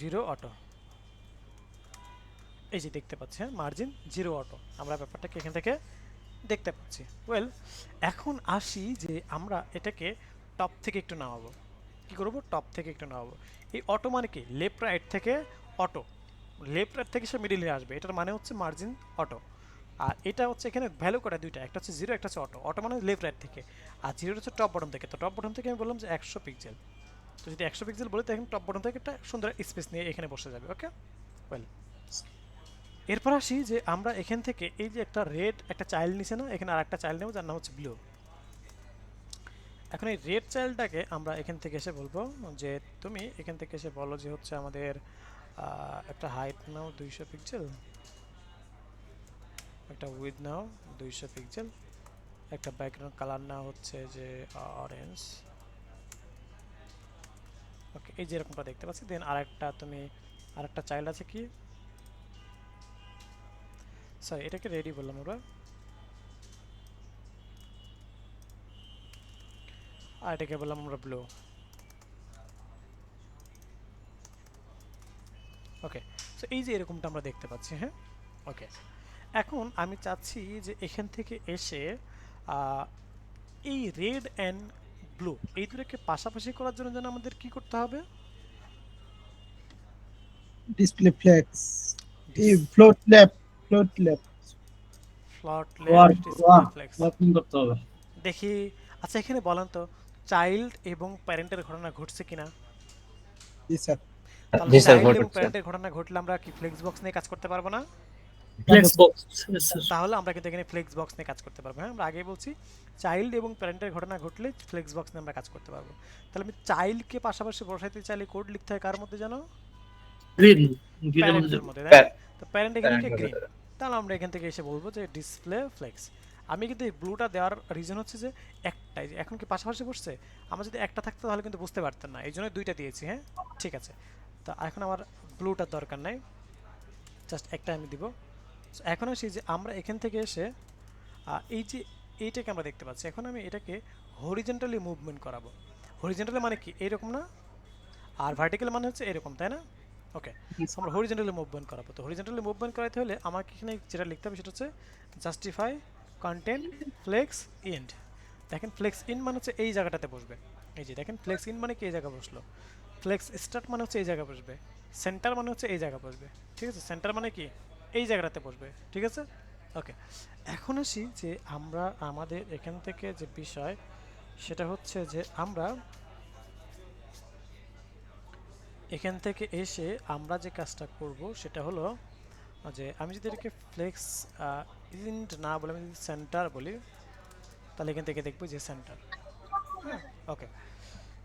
0 auto. এই যে দেখতে পাচ্ছি, হ্যাঁ, মার্জিন 0 অটো। আমরা ব্যাপারটাকে এখান থেকে দেখতে পাচ্ছি। ওয়েল, এখন আসি যে আমরা এটাকে টপ থেকে একটু নামাবো। কি করব? টপ থেকে একটু নামাবো। এই অটো মানে কি? লেফট রাইট থেকে অটো, লেফট রাইট থেকে সে মিডিলে আসবে, এটার মানে হচ্ছে মার্জিন অটো। আর এটা হচ্ছে এখানে ভ্যালু কটা দুইটা, একটা হচ্ছে 0, একটা হচ্ছে অটো। অটো মানে লেফট রাইট থেকে, আর 0 হচ্ছে টপ বটন থেকে। তো টপ বটন থেকে আমি বললাম যে 100 পিক্সেল। তো যদি 100 পিক্সেল বলি তো এখন টপ বটন থেকে একটা সুন্দর স্পেস নিয়ে এখানে বসে যাবে। ওকে, ওয়েল, এরপর আসি যে আমরা এখান থেকে এই যে একটা রেড একটা চাইল্ড নিছে না, এখানে আর একটা চাইল্ড নেব যার নাম হচ্ছে ব্লু। এখন এই রেড চাইল্ডটাকে আমরা এখান থেকে এসে বলবো যে তুমি এখান থেকে এসে বলো যে হচ্ছে আমাদের একটা হাইট নাও 200 পিক্সেল, একটা উইথ নাও 200 পিক্সেল, একটা ব্যাকগ্রাউন্ড কালার নাও হচ্ছে যে অরেঞ্জ। ওকে, এই যে এরকমটা দেখতে পাচ্ছি। দেন আরেকটা চাইল্ড আছে কি, সরি এটাকে রেডি বললাম আমরা, আর এটাকে বললাম আমরা ব্লু। ওকে, সো এই যে এরকমটা আমরা দেখতে পাচ্ছি। হ্যাঁ, ওকে, এখন আমি চাচ্ছি যে এখান থেকে এসে এই রেড অ্যান্ড ব্লু এই দুটোকে পাশাপাশি করার জন্য যেন আমাদের কি করতে হবে? ডিসপ্লে ফ্লেক্স, এই float left, float or left display flex working করতে হবে। দেখি। আচ্ছা, এখানে বলেন তো চাইল্ড এবং প্যারেন্টের ঘটনা ঘটছে কিনা? জি স্যার। তাহলে জি স্যার, চাইল্ড এবং ঘটছে। প্যারেন্টের ঘটনা ঘটলে আমরা কি ফ্লেক্স বক্স নিয়ে কাজ করতে পারবো না? Flex box sir. তাহলে আমরা কিন্তু এখানে ফ্লেক্স বক্স নিয়ে কাজ করতে পারবো। হ্যাঁ, আমরা আগেই বলছি চাইল্ড এবং প্যারেন্টের ঘটনা ঘটলে ফ্লেক্স বক্স নিয়ে আমরা কাজ করতে পারবো। তাহলে আমি চাইল্ডকে পাশাপাশি বসাইতে চাইলে কোড লিখতে হয় কার মধ্যে জানো? গ্রিন গ্রিনের প্যারেন্টের মধ্যে। মধ্যে, তাই না? তো প্যারেন্ট এখানে Parent গ্রিন। মধ্যে। তাহলে আমরা এখান থেকে এসে বলবো যে ডিসপ্লে ফ্লেক্স। আমি কিন্তু এই ব্লুটা দেওয়ার রিজন হচ্ছে যে একটাই, যে এখন কি পাশাপাশি বসছে, আমার যদি একটা থাকতো তাহলে কিন্তু বুঝতে পারতেন না, এই জন্য দুইটা দিয়েছি। হ্যাঁ, ঠিক আছে, তো এখন আমার ব্লুটার দরকার নাই, জাস্ট একটা আমি দিব। So, এখন আসি যে আমরা এখান থেকে এসে এই যে এইটাকে আমরা দেখতে পাচ্ছি, এখন আমি এটাকে হরিজেন্টালি মুভমেন্ট করাবো। হরিজেন্টালি মানে কি? এইরকম না, আর ভার্টিক্যাল মানে হচ্ছে এরকম, তাই না? ওকে, আমরা হরিজেন্টালি মুভমেন্ট করাবো। তো হরিজেন্টালি মুভমেন্ট করাতে হলে আমাকে এখানে যেটা লিখতে হবে সেটা হচ্ছে জাস্টিফাই কন্টেন্ট ফ্লেক্স ইন্ড। দেখেন ফ্লেক্স ইন মানে হচ্ছে এই জায়গাটাতে বসবে। এই যে দেখেন ফ্লেক্স ইন মানে কি এই জায়গা বসলো, ফ্লেক্স স্টার্ট মানে হচ্ছে এই জায়গা বসবে, সেন্টার মানে হচ্ছে এই জায়গা বসবে। ঠিক আছে, সেন্টার মানে কি এই জায়গাটাতে বসবে। ঠিক আছে, ওকে, এখন আসি যে আমরা আমাদের এখান থেকে যে বিষয় সেটা হচ্ছে যে আমরা এখান থেকে এসে আমরা যে কাজটা করব সেটা হলো যে আমি যদি এটাকে ফ্লেক্স ইন্ট না বলে আমি যদি সেন্টার বলি তাহলে এখান থেকে দেখবো যে সেন্টার। ওকে,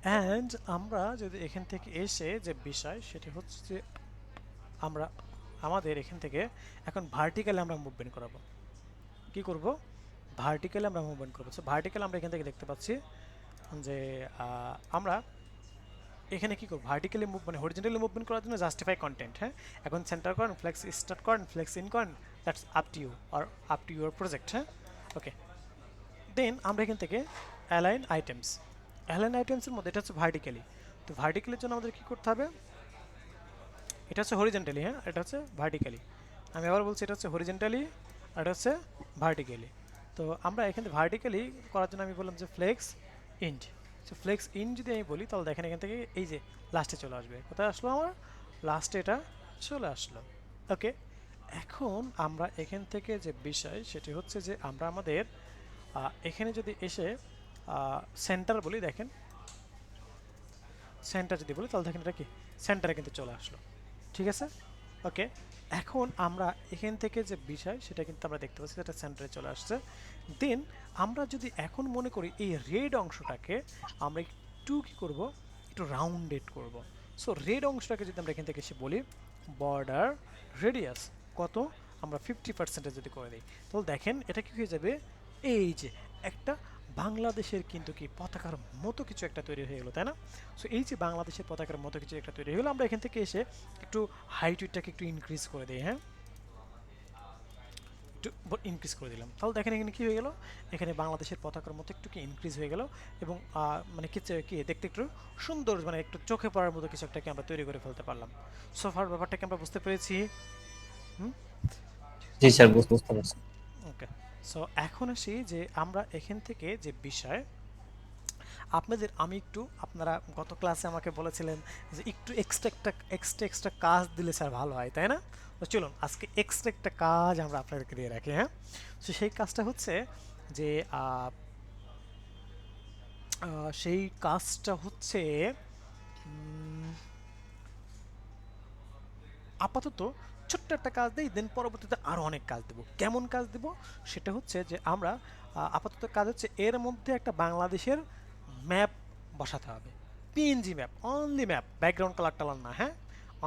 অ্যান্ড আমরা যদি এখান থেকে এসে যে বিষয় সেটা হচ্ছে যে আমরা আমাদের এখান থেকে এখন ভার্টিক্যালি আমরা মুভমেন্ট করাবো। কি করব? ভার্টিক্যালি আমরা মুভমেন্ট করবো। সো ভার্টিক্যাল আমরা এখান থেকে দেখতে পাচ্ছি যে আমরা এখানে কি করব? ভার্টিক্যালি মুভ মানে হরিজেন্টালি মুভমেন্ট করার জন্য জাস্টিফাই কন্টেন্ট। হ্যাঁ, এখন সেন্টার করেন, ফ্লেক্স স্টার্ট করেন, ফ্লেক্স ইন করেন, that's up to you or up to your project. হ্যাঁ, ওকে, দেন আমরা এখান থেকে অ্যালাইন আইটেমস, অ্যালাইন আইটেমসের মধ্যে এটা হচ্ছে ভার্টিক্যালি। তো ভার্টিক্যালির জন্য আমাদের কী করতে হবে? এটা হচ্ছে হরিজেন্টালি, হ্যাঁ, এটা হচ্ছে ভার্টিক্যালি। আমি আবার বলছি এটা হচ্ছে হরিজেন্টালি আর এটা হচ্ছে ভার্টিক্যালি। তো আমরা এখানে ভার্টিক্যালি করার জন্য আমি বললাম যে flex end. So flex end যদি আমি বলি তাহলে দেখেন এখান থেকে এই যে লাস্টে চলে আসবে। কোথায় আসলো? আমার লাস্টে এটা চলে আসলো। ওকে, এখন আমরা এখান থেকে যে বিষয় সেটি হচ্ছে যে আমরা আমাদের এখানে যদি এসে সেন্টার বলি, দেখেন সেন্টার যদি বলি তাহলে দেখেন এটা কি সেন্টারে কিন্তু চলে আসলো। ঠিক আছে, ওকে, এখন আমরা এখান থেকে যে বিষয় সেটা কিন্তু আমরা দেখতে পাচ্ছি যেটা সেন্টারে চলে আসছে। দেন আমরা যদি এখন মনে করি এই রেড অংশটাকে আমরা একটু কি করব, একটু রাউন্ডেড করব। সো রেড অংশটাকে যদি আমরা এখান থেকে এসে বলি বর্ডার রেডিয়াস কত, আমরা 50% যদি করে দিই, তাহলে দেখেন এটা কি হয়ে যাবে, এই যে একটা বাংলাদেশের কিন্তু কি পতাকার মতো কিছু একটা তৈরি হয়ে গেলো, তাই না? সো এই যে বাংলাদেশের পতাকার মতো কিছু একটা তৈরি হয়ে গেলো, আমরা এখান থেকে এসে একটু হাইটটাকে একটু ইনক্রিজ করে দিই, হ্যাঁ, একটু ইনক্রিজ করে দিলাম, তাহলে দেখেন এখানে কী হয়ে গেল, এখানে বাংলাদেশের পতাকার মতো একটু কি ইনক্রিজ হয়ে গেল, এবং মানে কি দেখতে একটু সুন্দর, মানে একটু চোখে পড়ার মতো কিছু একটাকে আমরা তৈরি করে ফেলতে পারলাম। সোফার ব্যাপারটাকে আমরা বুঝতে পেরেছি। জি স্যার, বুঝতে পারছি। ওকে, সো এখন আসি যে আমরা এখান থেকে যে বিষয় আপনাদের, আমি একটু, আপনারা গত ক্লাসে আমাকে বলেছিলেন যে একটু এক্সট্রা কাজ দিলে স্যার ভালো হয়, তাই না? তো চলুন আজকে এক্সট্রা একটা কাজ আমরা আপনাদেরকে দিয়ে রাখি, হ্যাঁ। তো সেই কাজটা হচ্ছে যে সেই কাজটা হচ্ছে আপাতত ছোট্ট একটা কাজ দিই, দেন পরবর্তীতে আরও অনেক কাজ দেবো। কেমন কাজ দেবো সেটা হচ্ছে যে আমরা আপাতত কাজ হচ্ছে এর মধ্যে একটা বাংলাদেশের ম্যাপ বসাতে হবে, PNG map, only map, background colour টালার না, হ্যাঁ,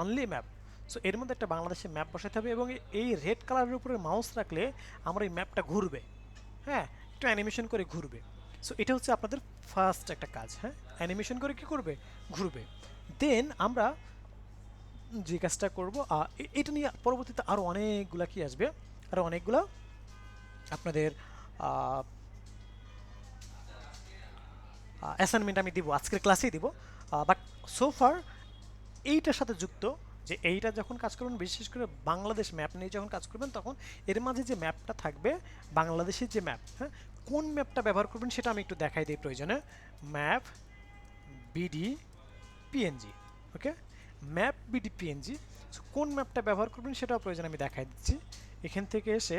অনলি ম্যাপ। সো এর মধ্যে একটা বাংলাদেশের ম্যাপ বসাতে হবে, এবং এই রেড কালারের উপরে মাউস রাখলে আমরা এই ম্যাপটা ঘুরবে, হ্যাঁ, একটু অ্যানিমেশন করে ঘুরবে। সো এটা হচ্ছে আপনাদের ফার্স্ট একটা কাজ, হ্যাঁ, অ্যানিমেশন করে কি করবে, ঘুরবে। দেন আমরা যে কাজটা করবো এটা নিয়ে পরবর্তীতে আরও অনেকগুলা কি আসবে, আরও অনেকগুলো আপনাদের অ্যাসাইনমেন্ট আমি দিব, আজকের ক্লাসেই দিব। বাট সো ফার এইটার সাথে যুক্ত যে এইটা যখন কাজ করবেন, বিশেষ করে বাংলাদেশ ম্যাপ নিয়ে যখন কাজ করবেন, তখন এর মাঝে যে ম্যাপটা থাকবে বাংলাদেশের যে ম্যাপ, হ্যাঁ, কোন ম্যাপটা ব্যবহার করবেন সেটা আমি একটু দেখাই দিই প্রয়োজনে। ম্যাপ বিডি পিএনজি, ওকে, ম্যাপ বিডি পিএনজি। কোন ম্যাপটা ব্যবহার করবেন সেটাও প্রয়োজন আমি দেখাই দিচ্ছি। এখান থেকে এসে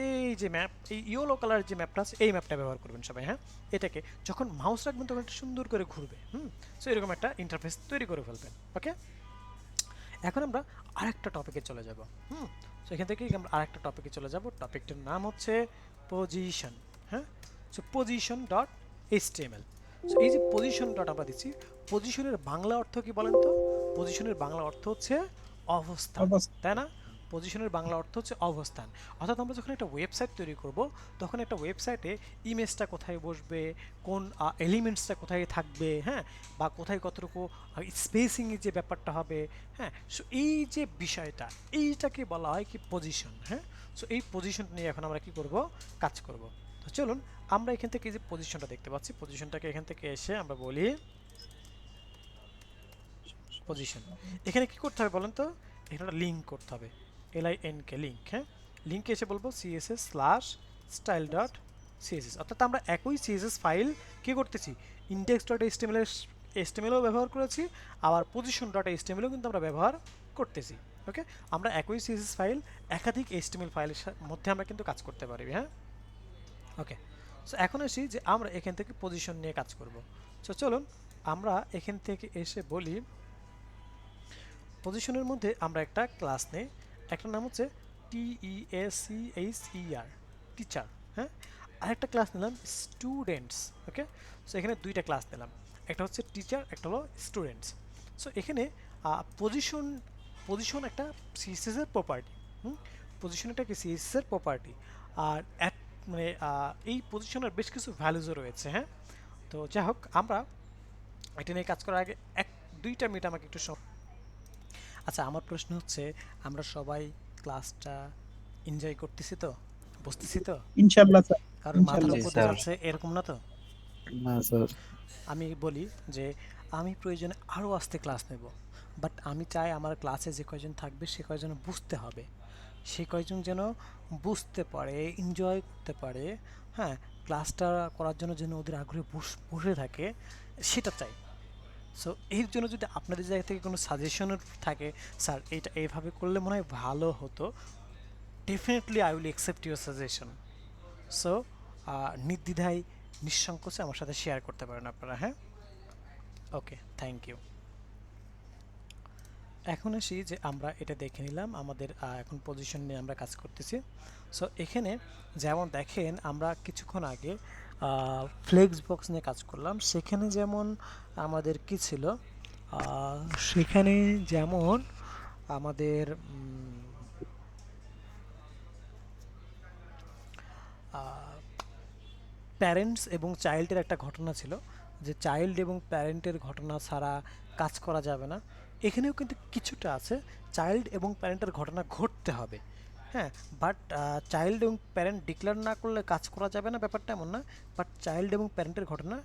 এই যে ম্যাপ, এই ইয়েলো কালারের যে ম্যাপটা আছে এই ম্যাপটা ব্যবহার করবেন সবাই, হ্যাঁ। এটাকে যখন মাউস রাখবেন তখন একটু সুন্দর করে ঘুরবে, সো এরকম একটা ইন্টারফেস তৈরি করে ফেলবেন, ওকে। এখন আমরা আরেকটা টপিকে চলে যাব, সো এখান থেকে আমরা আরেকটা টপিকে চলে যাব। টপিকটার নাম হচ্ছে পজিশন, হ্যাঁ। So position dot HTML. So এই যে পজিশন ডট আমরা দিচ্ছি, পজিশনের বাংলা অর্থ কি বলেন তো? পজিশনের বাংলা অর্থ হচ্ছে অবস্থান, তাই না? পজিশনের বাংলা অর্থ হচ্ছে অবস্থান। অর্থাৎ আমরা যখন একটা ওয়েবসাইট তৈরি করব, তখন একটা ওয়েবসাইটে ইমেজটা কোথায় বসবে, কোন এলিমেন্টসটা কোথায় থাকবে, হ্যাঁ, বা কোথায় কতটুকু স্পেসিংয়ের যে ব্যাপারটা হবে, হ্যাঁ। সো এই যে বিষয়টা, এইটাকে বলা হয় কি পজিশন, হ্যাঁ। সো এই পজিশন নিয়ে এখন আমরা কি করব, কাজ করব। তো চলুন আমরা এখান থেকে যে পজিশনটা দেখতে পাচ্ছি, পজিশনটাকে এখান থেকে এসে আমরা বলি পজিশন। এখানে কি করতে হবে বলেন তো? এখানে একটা লিঙ্ক করতে হবে, LINK লিঙ্ক, হ্যাঁ। লিঙ্কে এসে বলবো css/style.css, অর্থাৎ আমরা একই CSS ফাইল কি করতেছি, index.html ব্যবহার করেছি, আবার position.html কিন্তু আমরা ব্যবহার করতেছি, ওকে। আমরা একই CSS ফাইল একাধিক HTML ফাইলের মধ্যে আমরা কিন্তু কাজ করতে পারি, হ্যাঁ, ওকে। সো এখন আসি যে আমরা এখান থেকে পজিশন নিয়ে কাজ করব। সো চলুন আমরা এখান থেকে এসে বলি পজিশনের মধ্যে আমরা একটা ক্লাস নেই, একটা নাম হচ্ছে TEACHER, টিচার, হ্যাঁ। আরেকটা ক্লাস নিলাম স্টুডেন্টস, ওকে। সো এখানে দুইটা ক্লাস নিলাম, একটা হচ্ছে টিচার, একটা হলো স্টুডেন্টস। সো এখানে পজিশন একটা CSS এর প্রপার্টি, পজিশন একটা কি CSS এর প্রপার্টি, আর মানে এই পজিশনের বেশ কিছু ভ্যালুজও রয়েছে, হ্যাঁ। তো যাই হোক, আমরা এটা নিয়ে কাজ করার আগে দুইটা মিনিট আমাকে একটু আচ্ছা, আমার প্রশ্ন হচ্ছে আমরা সবাই ক্লাসটা এনজয় করতেছি তো, বুঝতেছি তো? ইনশাআল্লাহ স্যার, কারণ মাথার ইনশাআল্লাহ। উপর স্যার। যাচ্ছে এরকম না তো? না স্যার। আমি বলি যে আমি প্রয়োজনে আরও আস্তে ক্লাস নেব, বাট আমি চাই আমার ক্লাসে যে কয়জন থাকবে সে কয়জন বুঝতে হবে, সে কয়জন যেন বুঝতে পারে, এনজয় করতে পারে, হ্যাঁ, ক্লাসটা করার জন্য যেন ওদের আগ্রহে বসে থাকে, সেটা চাই। সো এর জন্য যদি আপনাদের জায়গা থেকে কোনো সাজেশনের থাকে, স্যার এটা এইভাবে করলে মনে হয় ভালো হতো, definitely I will accept your suggestion. So নির্দ্বিধায় নিঃসংকোচে আমার সাথে শেয়ার করতে পারেন আপনারা, হ্যাঁ, ওকে, থ্যাংক ইউ। এখন আসি যে আমরা এটা দেখে নিলাম, আমাদের এখন পজিশন নিয়ে আমরা কাজ করতেছি। সো এখানে যেমন দেখেন আমরা কিছুক্ষণ আগে ফ্লেক্স বক্স নিয়ে কাজ করলাম। সেখানে যেমন আমাদের কি ছিল, সেখানে যেমন আমাদের প্যারেন্টস এবং চাইল্ডের একটা ঘটনা ছিল, যে চাইল্ড এবং প্যারেন্টের ঘটনা ছাড়া কাজ করা যাবে না। এখানেও কিন্তু কিছুটা আছে, চাইল্ড এবং প্যারেন্টের ঘটনা ঘটতে হবে, হ্যাঁ। বাট চাইল্ড এবং প্যারেন্ট ডিক্লেয়ার না করলে কাজ করা যাবে না, ব্যাপারটা এমন না। বাট চাইল্ড এবং প্যারেন্টের ঘটনা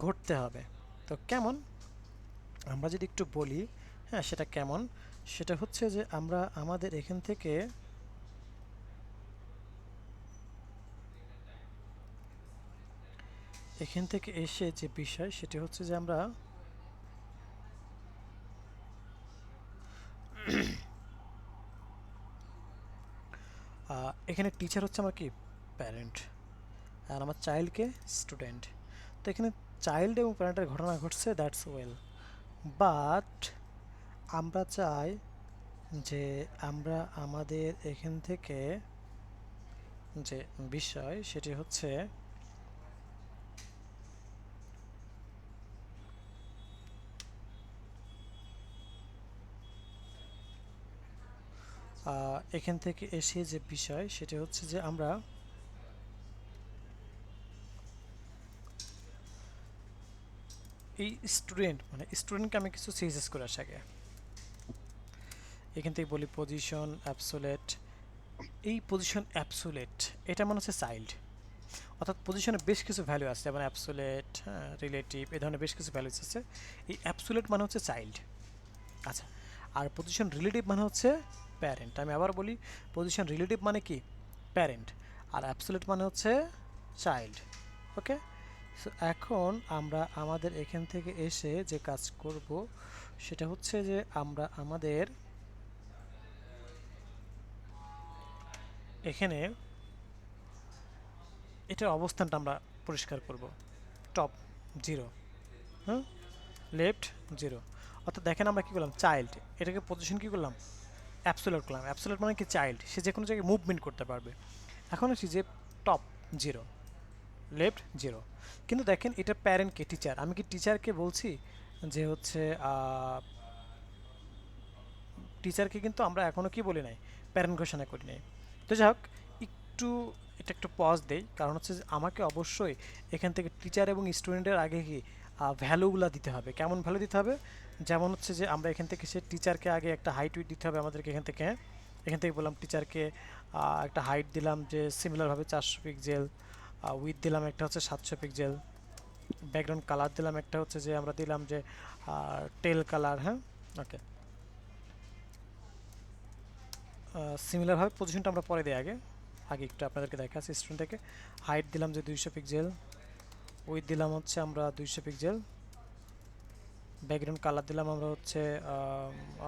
ঘটতে হবে। তো কেমন, আমরা যদি একটু বলি, হ্যাঁ, সেটা কেমন, সেটা হচ্ছে যে আমরা আমাদের এখান থেকে এসে যে বিষয়, সেটা হচ্ছে যে আমরা এখানে টিচার হচ্ছে আমার কি, প্যারেন্ট, আর আমার চাইল্ডকে স্টুডেন্ট। তো এখানে চাইল্ড এবং প্যারেন্টের ঘটনা ঘটছে, দ্যাটস ওয়েল। বাট আমরা চাই যে আমরা আমাদের এখান থেকে যে বিষয়, সেটি হচ্ছে এখান থেকে এসে যে বিষয়, সেটা হচ্ছে যে আমরা এই স্টুডেন্ট, মানে স্টুডেন্টকে আমি কিছু সিরিয়াস করে আসি আগে। এখান থেকে বলি পজিশন অ্যাবসোলেট। এই পজিশন অ্যাবসোলেট, এটা মানে হচ্ছে চাইল্ড, অর্থাৎ পজিশনে বেশ কিছু ভ্যালু আছে, যেমন অ্যাবসোলেট, হ্যাঁ, রিলেটিভ, এই ধরনের বেশ কিছু ভ্যালু আছে। এই অ্যাবসোলেট মানে হচ্ছে চাইল্ড, আচ্ছা। আর পজিশন রিলেটিভ মানে হচ্ছে প্যারেন্ট। আমি আবার বলি, পজিশন রিলেটিভ মানে কি, প্যারেন্ট, আর অ্যাবসোলেট মানে হচ্ছে চাইল্ড। ওকে, সো এখন আমরা আমাদের এখান থেকে এসে যে কাজ করব, সেটা হচ্ছে যে আমরা আমাদের এখানে এটার অবস্থানটা আমরা পরিষ্কার করব। টপ 0, হ্যাঁ, লেফট 0, অর্থাৎ দেখেন আমরা কী করলাম, চাইল্ড, এটাকে পজিশন কী করলাম, অ্যাবসোলিউট করলাম। অ্যাবসোলিউট মানে কি, চাইল্ড, সে যে কোনো জায়গায় মুভমেন্ট করতে পারবে। এখন আসি যে টপ 0, লেফট 0, কিন্তু দেখেন এটা প্যারেন্টকে, টিচার, আমি কি টিচারকে বলছি যে হচ্ছে টিচারকে কিন্তু আমরা এখনও কি বলি নাই, প্যারেন্ট ঘোষণা করি নাই। তো যাই হোক, এটা একটু পজ দেই, কারণ হচ্ছে যে আমাকে অবশ্যই এখান থেকে টিচার এবং স্টুডেন্টের আগে কি ভ্যালুগুলো দিতে হবে। কেমন ভ্যালু দিতে হবে, যেমন হচ্ছে যে আমরা এখান থেকে সে টিচারকে আগে একটা হাইট উইথ দিতে হবে আমাদেরকে। এখান থেকে বললাম টিচারকে একটা হাইট দিলাম যে সিমিলারভাবে 400 পিক্সেল, উইথ দিলাম একটা হচ্ছে 700 পিক্সেল, ব্যাকগ্রাউন্ড কালার দিলাম একটা হচ্ছে যে আমরা দিলাম যে টেল কালার, হ্যাঁ। ওকে, সিমিলারভাবে পজিশনটা আমরা পরে দিই, আগে একটু আপনাদেরকে দেখাচ্ছি। স্টুডেন্ট থেকে হাইট দিলাম যে 200 পিক্সেল, উইথ দিলাম হচ্ছে আমরা 200 পিক্সেল, ব্যাকগ্রাউন্ড কালার দিলাম আমরা হচ্ছে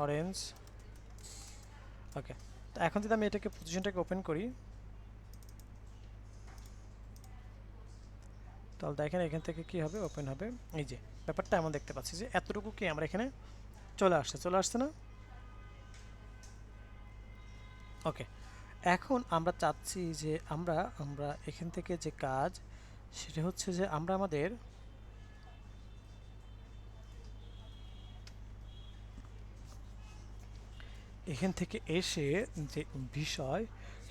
অরেঞ্জ। ওকে, তো এখন যদি আমি এটাকে পজিশনটাকে ওপেন করি, তাহলে দেখেন এখান থেকে কি হবে, ওপেন হবে। এই যে ব্যাপারটা আমরা দেখতে পাচ্ছি যে এতটুকু কি আমরা এখানে চলে আসছে না। ওকে, এখন আমরা চাচ্ছি যে আমরা এখান থেকে যে কাজ, সেটা হচ্ছে যে আমরা আমাদের এখান থেকে এসে যে বিষয়,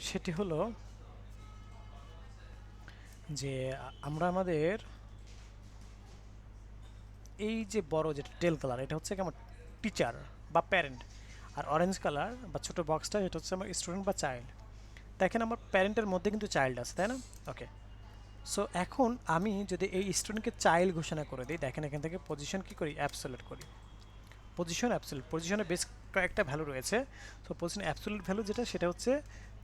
সেটি হলো যে আমরা আমাদের এই যে বড় যেটা টেল কালার, এটা হচ্ছে কি আমার টিচার বা প্যারেন্ট, আর অরেঞ্জ কালার বা ছোটো বক্সটা, এটা হচ্ছে আমার স্টুডেন্ট বা চাইল্ড। দেখেন আমার প্যারেন্টের মধ্যে কিন্তু চাইল্ড আছে, তাই না? ওকে, সো এখন আমি যদি এই স্টুডেন্টকে চাইল্ড ঘোষণা করে দিই, দেখেন এখান থেকে পজিশন কি করি, অ্যাবসোলিউট করি। পজিশন অ্যাবসোলিউট, পজিশনে বেশ কয়েকটা ভ্যালু রয়েছে। সো পজিশন অ্যাবসোলিউট ভ্যালু যেটা, সেটা হচ্ছে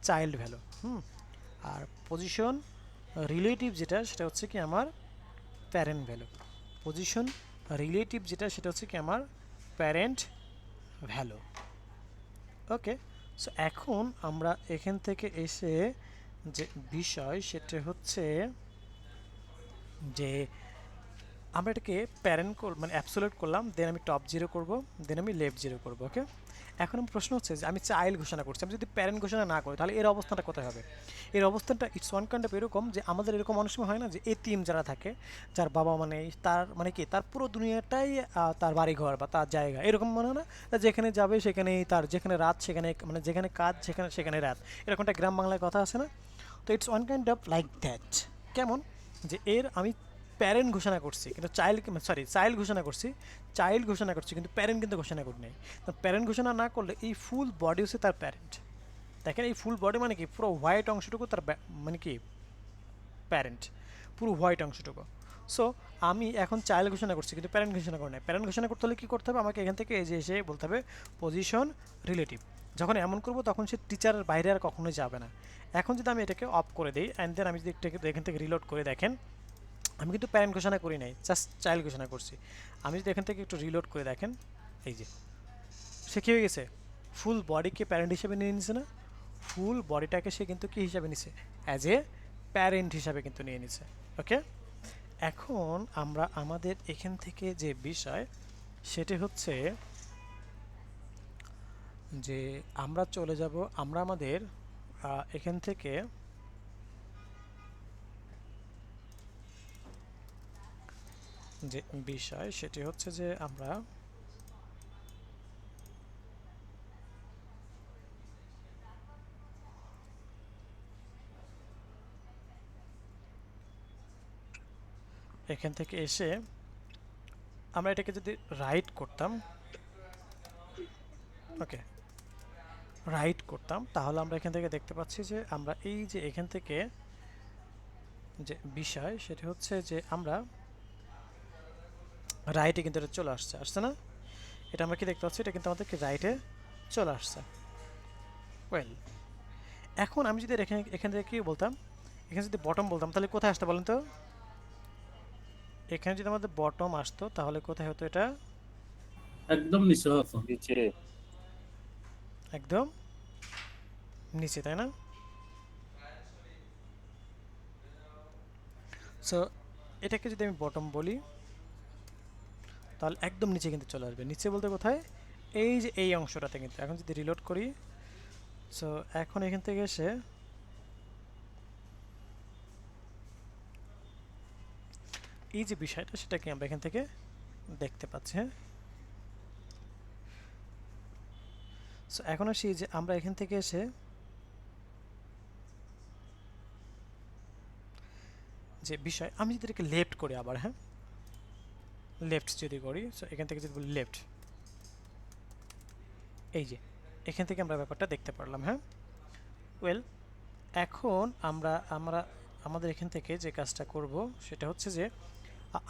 চাইল্ড ভ্যালু, আর পজিশন রিলেটিভ যেটা, সেটা হচ্ছে কি আমার প্যারেন্ট ভ্যালু। পজিশন রিলেটিভ যেটা, সেটা হচ্ছে কি আমার প্যারেন্ট ভ্যালু। ওকে, সো এখন আমরা এখান থেকে এসে যে বিষয়, সেটা হচ্ছে যে আমরা এটাকে প্যারেন্ট মানে অ্যাবসোলিউট করলাম, দেন আমি টপ 0 করব, দেন আমি লেফট 0 করব। ওকে, এখন প্রশ্ন হচ্ছে যে আমি চাইল্ড ঘোষণা করছি, আমি যদি প্যারেন্ট ঘোষণা না করি তাহলে এর অবস্থানটা কোথায় হবে? এর অবস্থানটা ইটস ওয়ান কাইন্ড অফ এরকম যে আমাদের এরকম অনেক সময় হয় না যে এতিম যারা থাকে, যার বাবা মানে তার মানে কি তার পুরো দুনিয়াটাই তার বাড়িঘর বা তার জায়গা, এরকম মনে হয় না? যেখানে যাবে সেখানেই তার, যেখানে রাত সেখানে মানে যেখানে কাজ সেখানে সেখানে রাত, এরকমটা গ্রাম বাংলায় কথা আছে না? তো it's one kind of like that. কেমন যে এর আমি প্যারেন্ট ঘোষণা করছি কিন্তু চাইল্ড ঘোষণা করছি কিন্তু প্যারেন্ট কিন্তু ঘোষণা করি নাই। তো প্যারেন্ট ঘোষণা না করলে এই ফুল বডি হচ্ছে তার প্যারেন্ট। দেখেন এই ফুল বডি মানে কি, পুরো হোয়াইট অংশটুকু তার মানে কি প্যারেন্ট, পুরো হোয়াইট অংশটুকু। সো আমি এখন চাইল্ড ঘোষণা করছি কিন্তু প্যারেন্ট ঘোষণা করি নাই। প্যারেন্ট ঘোষণা করতে হলে কী করতে হবে? আমাকে এখান থেকে এই যে এসে বলতে হবে পজিশন রিলেটিভ। যখন এমন করব তখন সে টিচারের বাইরে আর কখনোই যাবে না। এখন যদি আমি এটাকে অফ করে দিই অ্যান্ড দেন আমি যদি এটাকে এখান থেকে রিলোড করে দেখেন, আমি কিন্তু প্যারেন্ট ঘোষণা করি নাই, জাস্ট চাইল্ড ঘোষণা করছি। আমি যদি এখান থেকে একটু রিলোড করে দেখেন, এই যে সে কী হয়ে গেছে, ফুল বডিকে প্যারেন্ট হিসেবে নিয়ে নিছে না? ফুল বডিটাকে সে কিন্তু কী হিসাবে নিছে? অ্যাজ এ প্যারেন্ট হিসাবে কিন্তু নিয়ে নিছে। ওকে, এখন আমরা আমাদের এখান থেকে যে বিষয় সেটি হচ্ছে যে আমরা চলে যাব, আমরা আমাদের এখান থেকে যে বিষয় সেটি হচ্ছে যে আমরা এখান থেকে এসে আমরা এটাকে যদি রাইট করতাম, ওকে রাইট করতাম, তাহলে আমরা এখান থেকে দেখতে পাচ্ছি যে আমরা এই যে এখান থেকে যে বিষয় সেটি হচ্ছে যে আমরা রাইটে কিন্তু এটা চলে আসছে না? এটা আমরা কি দেখতে পাচ্ছি? এটা কিন্তু আমাদেরকে রাইটে চলে আসছে। ওয়েল, এখন আমি যদি এখান থেকে কি বলতাম, এখানে যদি বটম বলতাম তাহলে কোথায় আসতে বলেন তো? এখানে যদি আমাদের বটম আসতো তাহলে কোথায় হতো? এটা একদম নিচে হতো। একদম নিচে, তাই না? সো এটাকে যদি আমি বটম বলি তাহলে একদম নিচে কিন্তু চলে আসবে। নিচে বলতে কোথায়? এই যে এই অংশটাতে কিন্তু। এখন যদি রিলোড করি, সো এখন এখান থেকে এসে এই যে বিষয়টা সেটাকে আমরা এখান থেকে দেখতে পাচ্ছি। হ্যাঁ, সো এখন আসি যে আমরা এখান থেকে এসে যে বিষয়, আমি যদি এটাকে লেফট করি আবার, হ্যাঁ লেফট যদি করি, সো এখান থেকে যদি বলি লেফট, এই যে এখান থেকে আমরা ব্যাপারটা দেখতে পারলাম। হ্যাঁ, ওয়েল, এখন আমরা আমাদের এখান থেকে যে কাজটা করব সেটা হচ্ছে যে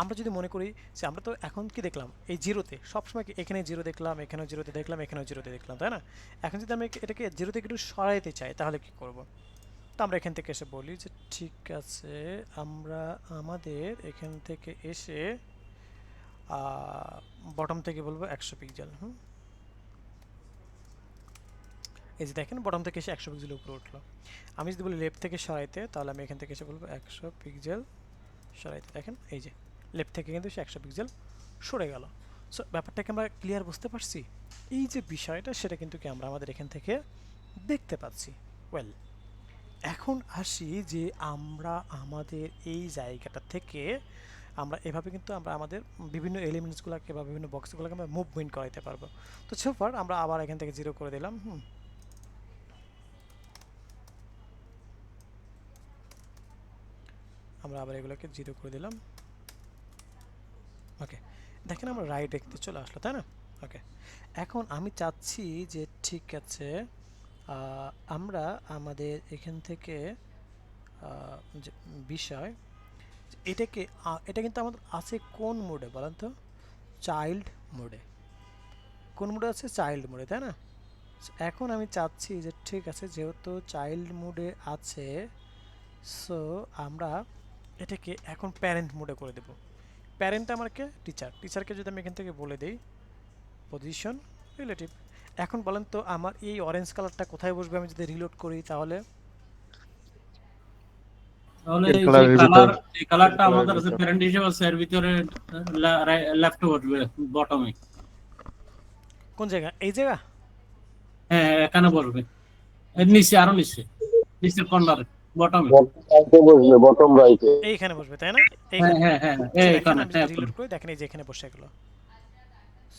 আমরা যদি মনে করি যে আমরা তো এখন কি দেখলাম, এই জিরোতে সবসময় এখানে জিরো দেখলাম, এখানেও জিরোতে দেখলাম, এখানেও জিরোতে দেখলাম, তাই না? এখন যদি আমি এটাকে জিরো থেকে একটু সরাইতে চাই তাহলে কি করব? তো আমরা এখান থেকে এসে বলি যে ঠিক আছে, আমরা আমাদের এখান থেকে এসে বটম থেকে বলবো 100 পিক্সেল। এই যে দেখেন বটম থেকে এসে 100 পিক্সেল উপরে উঠলো। আমি যদি বলি লেফট থেকে সরাইতে তাহলে আমি এখান থেকে এসে বলবো 100 পিক্সেল সরাইতে। দেখেন এই যে লেফট থেকে কিন্তু সে 100 পিক্সেল সরে গেল। সো ব্যাপারটাকে আমরা ক্লিয়ার বুঝতে পারছি। এই যে বিষয়টা সেটা কিন্তু কি আমরা আমাদের এখান থেকে দেখতে পাচ্ছি। ওয়েল, এখন আসি যে আমরা আমাদের এই জায়গাটা থেকে আমরা এভাবে কিন্তু আমরা আমাদের বিভিন্ন এলিমেন্টসগুলোকে বা বিভিন্ন বক্সগুলোকে আমরা মুভমেন্ট করাইতে পারবো। তো সোফার আমরা আবার এখান থেকে জিরো করে দিলাম। আমরা আবার এগুলোকে জিরো করে দিলাম। ওকে, দেখেন আমরা রাইট দেখতে চলে আসলো, তাই না? ওকে, এখন আমি চাচ্ছি যে ঠিক আছে আমরা আমাদের এখান থেকে যে বিষয় এটা কিন্তু আমাদের আছে কোন মোডে বলেন তো? চাইল্ড মোডে। কোন মোডে আছে? চাইল্ড মোডে, তাই না? এখন আমি চাচ্ছি যে ঠিক আছে, যেহেতু চাইল্ড মোডে আছে, সো আমরা এটাকে এখন প্যারেন্ট মোডে করে দেব। প্যারেন্ট আমাকে টিচারকে যদি আমি এখান থেকে বলে দিই পজিশন রিলেটিভ। এখন বলেন তো আমার এই অরেঞ্জ কালারটা কোথায় বসবে? আমি যদি রিলোড করি তাহলে তাহলে এর এই যে কালারের ভিতর কালার, এই কালারটা কালারের আমাদের কাছে ভিতর। প্যারেন্ট হিসেবে আছে, এর ভিতরে লেফটে বসবে, বটমে। কোন জায়গা? এই জায়গা? হ্যাঁ হ্যাঁ, এখানে বসবে, এর নিচে, আরো নিচে, নিচের কর্নারে, বটমে। বসবে বটম রাইটে। এইখানে বসবে তাই না? হ্যাঁ এইখানে। হ্যাঁ হ্যাঁ, সো দেখেন এইখানে, আমি যদি হ্যাঁ। রিলোড করি দেখেন এই যে এখানে বসে গেল।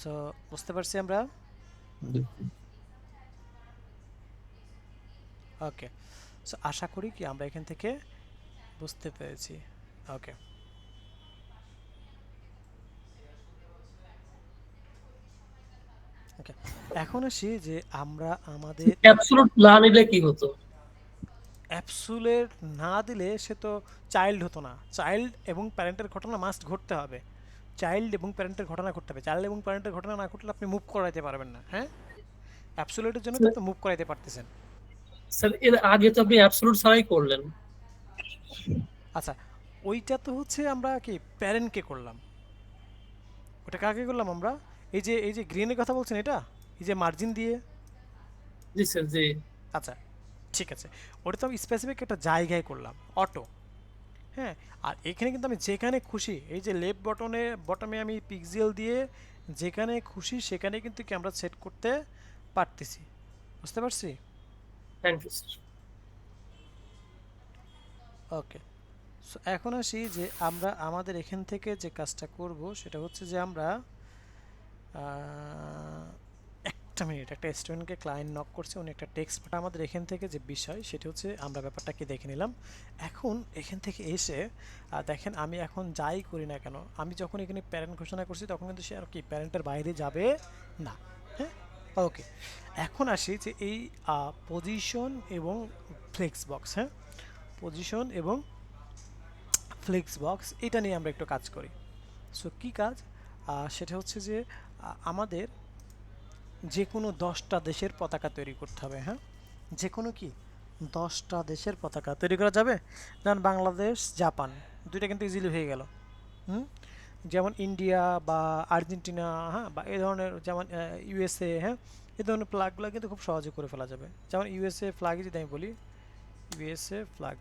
সো বুঝতে পারছি আমরা? ওকে। সো আশা করি কি আমরা এখান থেকে বুঝতে পেরেছি। ওকে। ওকে, এখন আসি যে আমরা আমাদের অ্যাবসলিউট না নিলে কি হতো? অ্যাবসুলেট না দিলে সে তো চাইল্ড হতো না। চাইল্ড এবং প্যারেন্টের ঘটনা মাস্ট ঘটতে হবে। চাইল্ড এবং প্যারেন্টের ঘটনা ঘটতে হবে। চাইল্ড এবং প্যারেন্টের ঘটনা না ঘটলে আপনি মুভ করাইতে পারবেন না। হ্যাঁ, অ্যাবসুলেটের জন্য তো আপনি মুভ করাইতে পারতেছেন। স্যার এর আগে তো আপনি অ্যাবসলিউট ছাড়াই করলেন। আচ্ছা, ওইটা তো হচ্ছে আমরা কি প্যারেন্টকে করলাম। ওটা কাকে করলাম আমরা? এই যে গ্রিনের কথা বলছেন এটা, এই যে মার্জিন দিয়ে। জি স্যার, জি। আচ্ছা ঠিক আছে, ওটা তো আমি স্পেসিফিক একটা জায়গায় করলাম, অটো। হ্যাঁ, আর এখানে কিন্তু আমি যেখানে খুশি, এই যে লেফট বটমে আমি পিক্সেল দিয়ে যেখানে খুশি সেখানে কিন্তু কি আমরা সেট করতে পারতেছি। বুঝতে পারছি? Thank you sir. Okay. So এখন আসি যে আমরা আমাদের এখান থেকে যে কাজটা করব সেটা হচ্ছে যে আমরা একটা মিনিট, একটা স্টুডেন্টকে ক্লায়েন্ট নক করছে, উনি একটা টেক্সট পাঠা। আমাদের এখান থেকে যে বিষয় সেটা হচ্ছে আমরা ব্যাপারটাকে দেখে নিলাম। এখন এখান থেকে এসে দেখেন আমি এখন যাই করি না কেন, আমি যখন এখানে প্যারেন্ট ঘোষণা করছি তখন কিন্তু সে আর কি প্যারেন্টের বাইরে যাবে না। হ্যাঁ, ওকে। এখন আসি যে এই পজিশন এবং ফ্লেক্স বক্স। হ্যাঁ, পজিশন এবং ফ্লেক্স বক্স এটা নিয়ে আমরা একটু কাজ করি। সো কী কাজ? সেটা হচ্ছে যে আমাদের যে কোনো 10টা দেশের পতাকা তৈরি করতে হবে। হ্যাঁ, যে কোনো কি 10টা দেশের পতাকা তৈরি করা যাবে। যেমন বাংলাদেশ, জাপান, দুইটা কিন্তু ইজিলি হয়ে গেল। যেমন ইন্ডিয়া বা আর্জেন্টিনা, হ্যাঁ, বা এই ধরনের, যেমন ইউএসএ, হ্যাঁ, এই ধরনের ফ্ল্যাগগুলো কিন্তু খুব সহজে করে ফেলা যাবে। যেমন ইউএসএ ফ্ল্যাগে যদি আমি বলি, ইউএসএ ফ্ল্যাগ,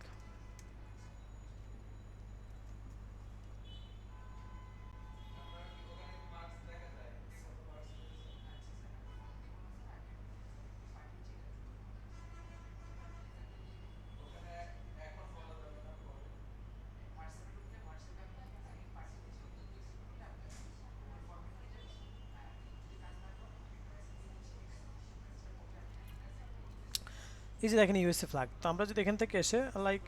এই যে দেখেন ইউএসএ ফ্ল্যাগ। তো আমরা যদি এখান থেকে এসে লাইক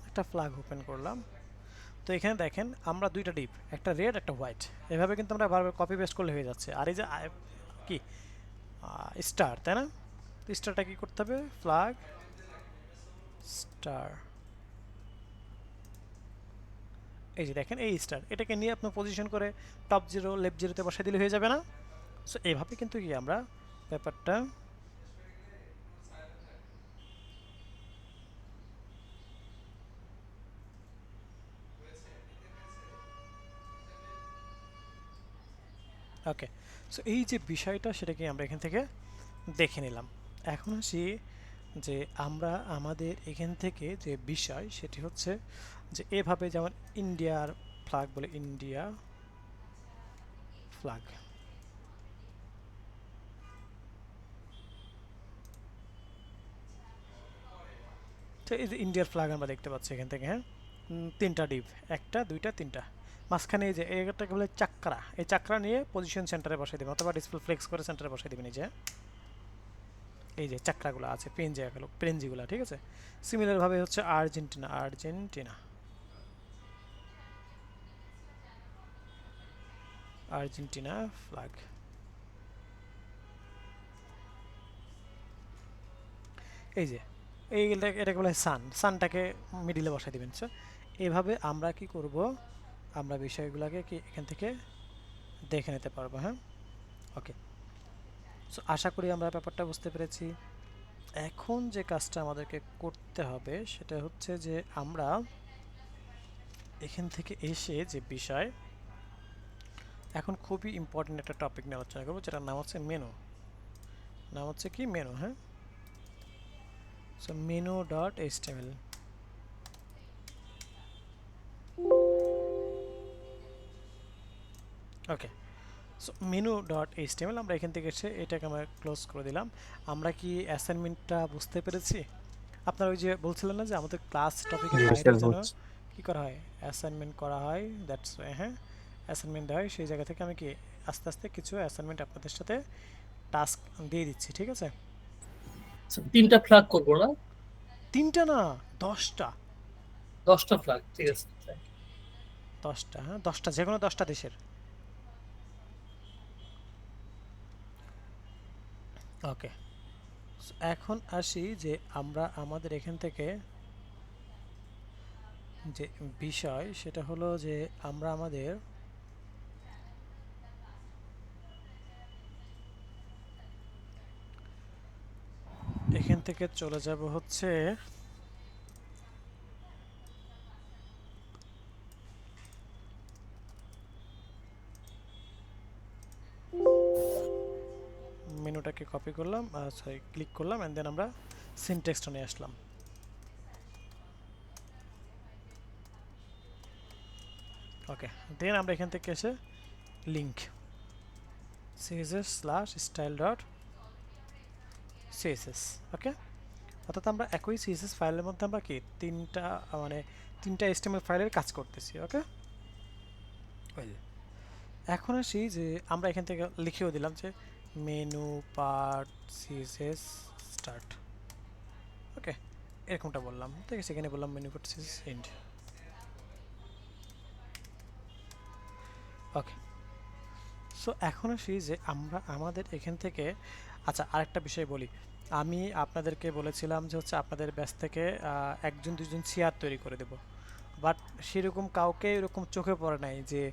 একটা ফ্ল্যাগ ওপেন করলাম, তো এখানে দেখেন আমরা দুইটা ডিপ, একটা রেড একটা হোয়াইট, এভাবে কিন্তু আমরা বারবার কপি পেস্ট করলে হয়ে যাচ্ছে। আর এই যে কি স্টার, তাই না? তো স্টারটা কি করতে হবে? ফ্ল্যাগ স্টার, এই যে দেখেন এই স্টার, এটাকে নিয়ে আপনার পজিশন করে টপ 0 লেফট 0-তে বসাই দিলে হয়ে যাবে না? সো এইভাবে কিন্তু কি আমরা ব্যাপারটা ওকে। সো এই যে বিষয়টা সেটাকে আমরা এখান থেকে দেখে নিলাম। এখন আসি যে আমরা আমাদের এখান থেকে যে বিষয় সেটি হচ্ছে যে এভাবে, যেমন ইন্ডিয়ার ফ্ল্যাগ বলে, ইন্ডিয়া ফ্ল্যাগ, তো এই যে ইন্ডিয়ার ফ্ল্যাগ আমরা দেখতে পাচ্ছি এখান থেকে। হ্যাঁ, 3টা ডিপ, 1টা 2টা 3টা, মাঝখানে এই যে এটাকে বলে চাকরা, এই চাকরা নিয়ে পজিশন সেন্টারে বসাই দেবেন, অথবা ডিসপ্লে ফ্লেক্স করে সেন্টারে বসাই দেবেন। এই যে চাকরাগুলো আছে, পেনজিগুলো, ঠিক আছে? সিমিলারভাবে হচ্ছে আর্জেন্টিনা, আর্জেন্টিনা ফ্ল্যাগ, এই যে এটাকে বলে সানটাকে মিডিলে বসাই দিবেন। সো এভাবে আমরা কি করব, আমরা বিষয়গুলোকে কি এখান থেকে দেখে নিতে পারবো। হ্যাঁ, ওকে। সো আশা করি আমরা ব্যাপারটা বুঝতে পেরেছি। এখন যে কাজটা আমাদেরকে করতে হবে সেটা হচ্ছে যে আমরা এখান থেকে এসে যে বিষয়, এখন খুবই ইম্পর্টেন্ট একটা টপিক নিয়ে আলোচনা করবো, যেটার নাম হচ্ছে মেনু। নাম হচ্ছে কি? মেনু। হ্যাঁ, সো মেনু ডট এইচটিএমএল। ওকে, সো মেনু ডট এইচটিএমএল আমরা এখান থেকে এসে এটাকে আমরা ক্লোজ করে দিলাম। আমরা কি অ্যাসাইনমেন্টটা বুঝতে পেরেছি? আপনারা ওই যে বলছিলেন না যে আমাদের ক্লাস টপিকের Yes, বাইরে sir, যেন বুঝছি। কি করা হয়, অ্যাসাইনমেন্ট করা হয়, দ্যাটস হ্যাঁ অ্যাসাইনমেন্ট দেওয়া হয়। সেই জায়গা থেকে আমি কি আস্তে আস্তে কিছু অ্যাসাইনমেন্ট আপনাদের সাথে টাস্ক দিয়ে দিচ্ছি, ঠিক আছে? আচ্ছা, 3টা ফ্ল্যাগ করবো না, 3টা না 10টা, 10টা ফ্ল্যাগ, ঠিক আছে। 10টা, হ্যাঁ 10টা, যে কোনো 10টা দেশের। ওকে, এখন আসি যে আমরা আমাদের এখান থেকে যে বিষয় সেটা হলো যে আমরা আমাদের এখান থেকে চলে যাব হচ্ছে মেনুটাকে কপি করলাম, সরি ক্লিক করলাম, এন্ড দেন আমরা সিনট্যাক্সটা নিয়ে আসলাম। ওকে, দেন আমরা এখান থেকে এসে লিঙ্ক css/style.css, ওকে। অর্থাৎ আমরা একই সিএসএস ফাইলের মধ্যে আমরা কি তিনটা HTML ফাইলের কাজ করতেছি, ওকে। ওয়েল, এখন আসি যে আমরা এখান থেকে লিখেও দিলাম যে menu part CSS start, okay, এরকমটা বললাম, ঠিক আছে। এখানে বললাম menu part CSS end, okay. So এখন আসি যে আমরা আমাদের এখান থেকে, আচ্ছা আরেকটা বিষয় বলি, আমি আপনাদেরকে বলেছিলাম যে হচ্ছে আপনাদের ব্যাচ থেকে 1-2 জন চেয়ার তৈরি করে দেব, বাট সেরকম কাউকে এরকম চোখে পড়ে নাই যে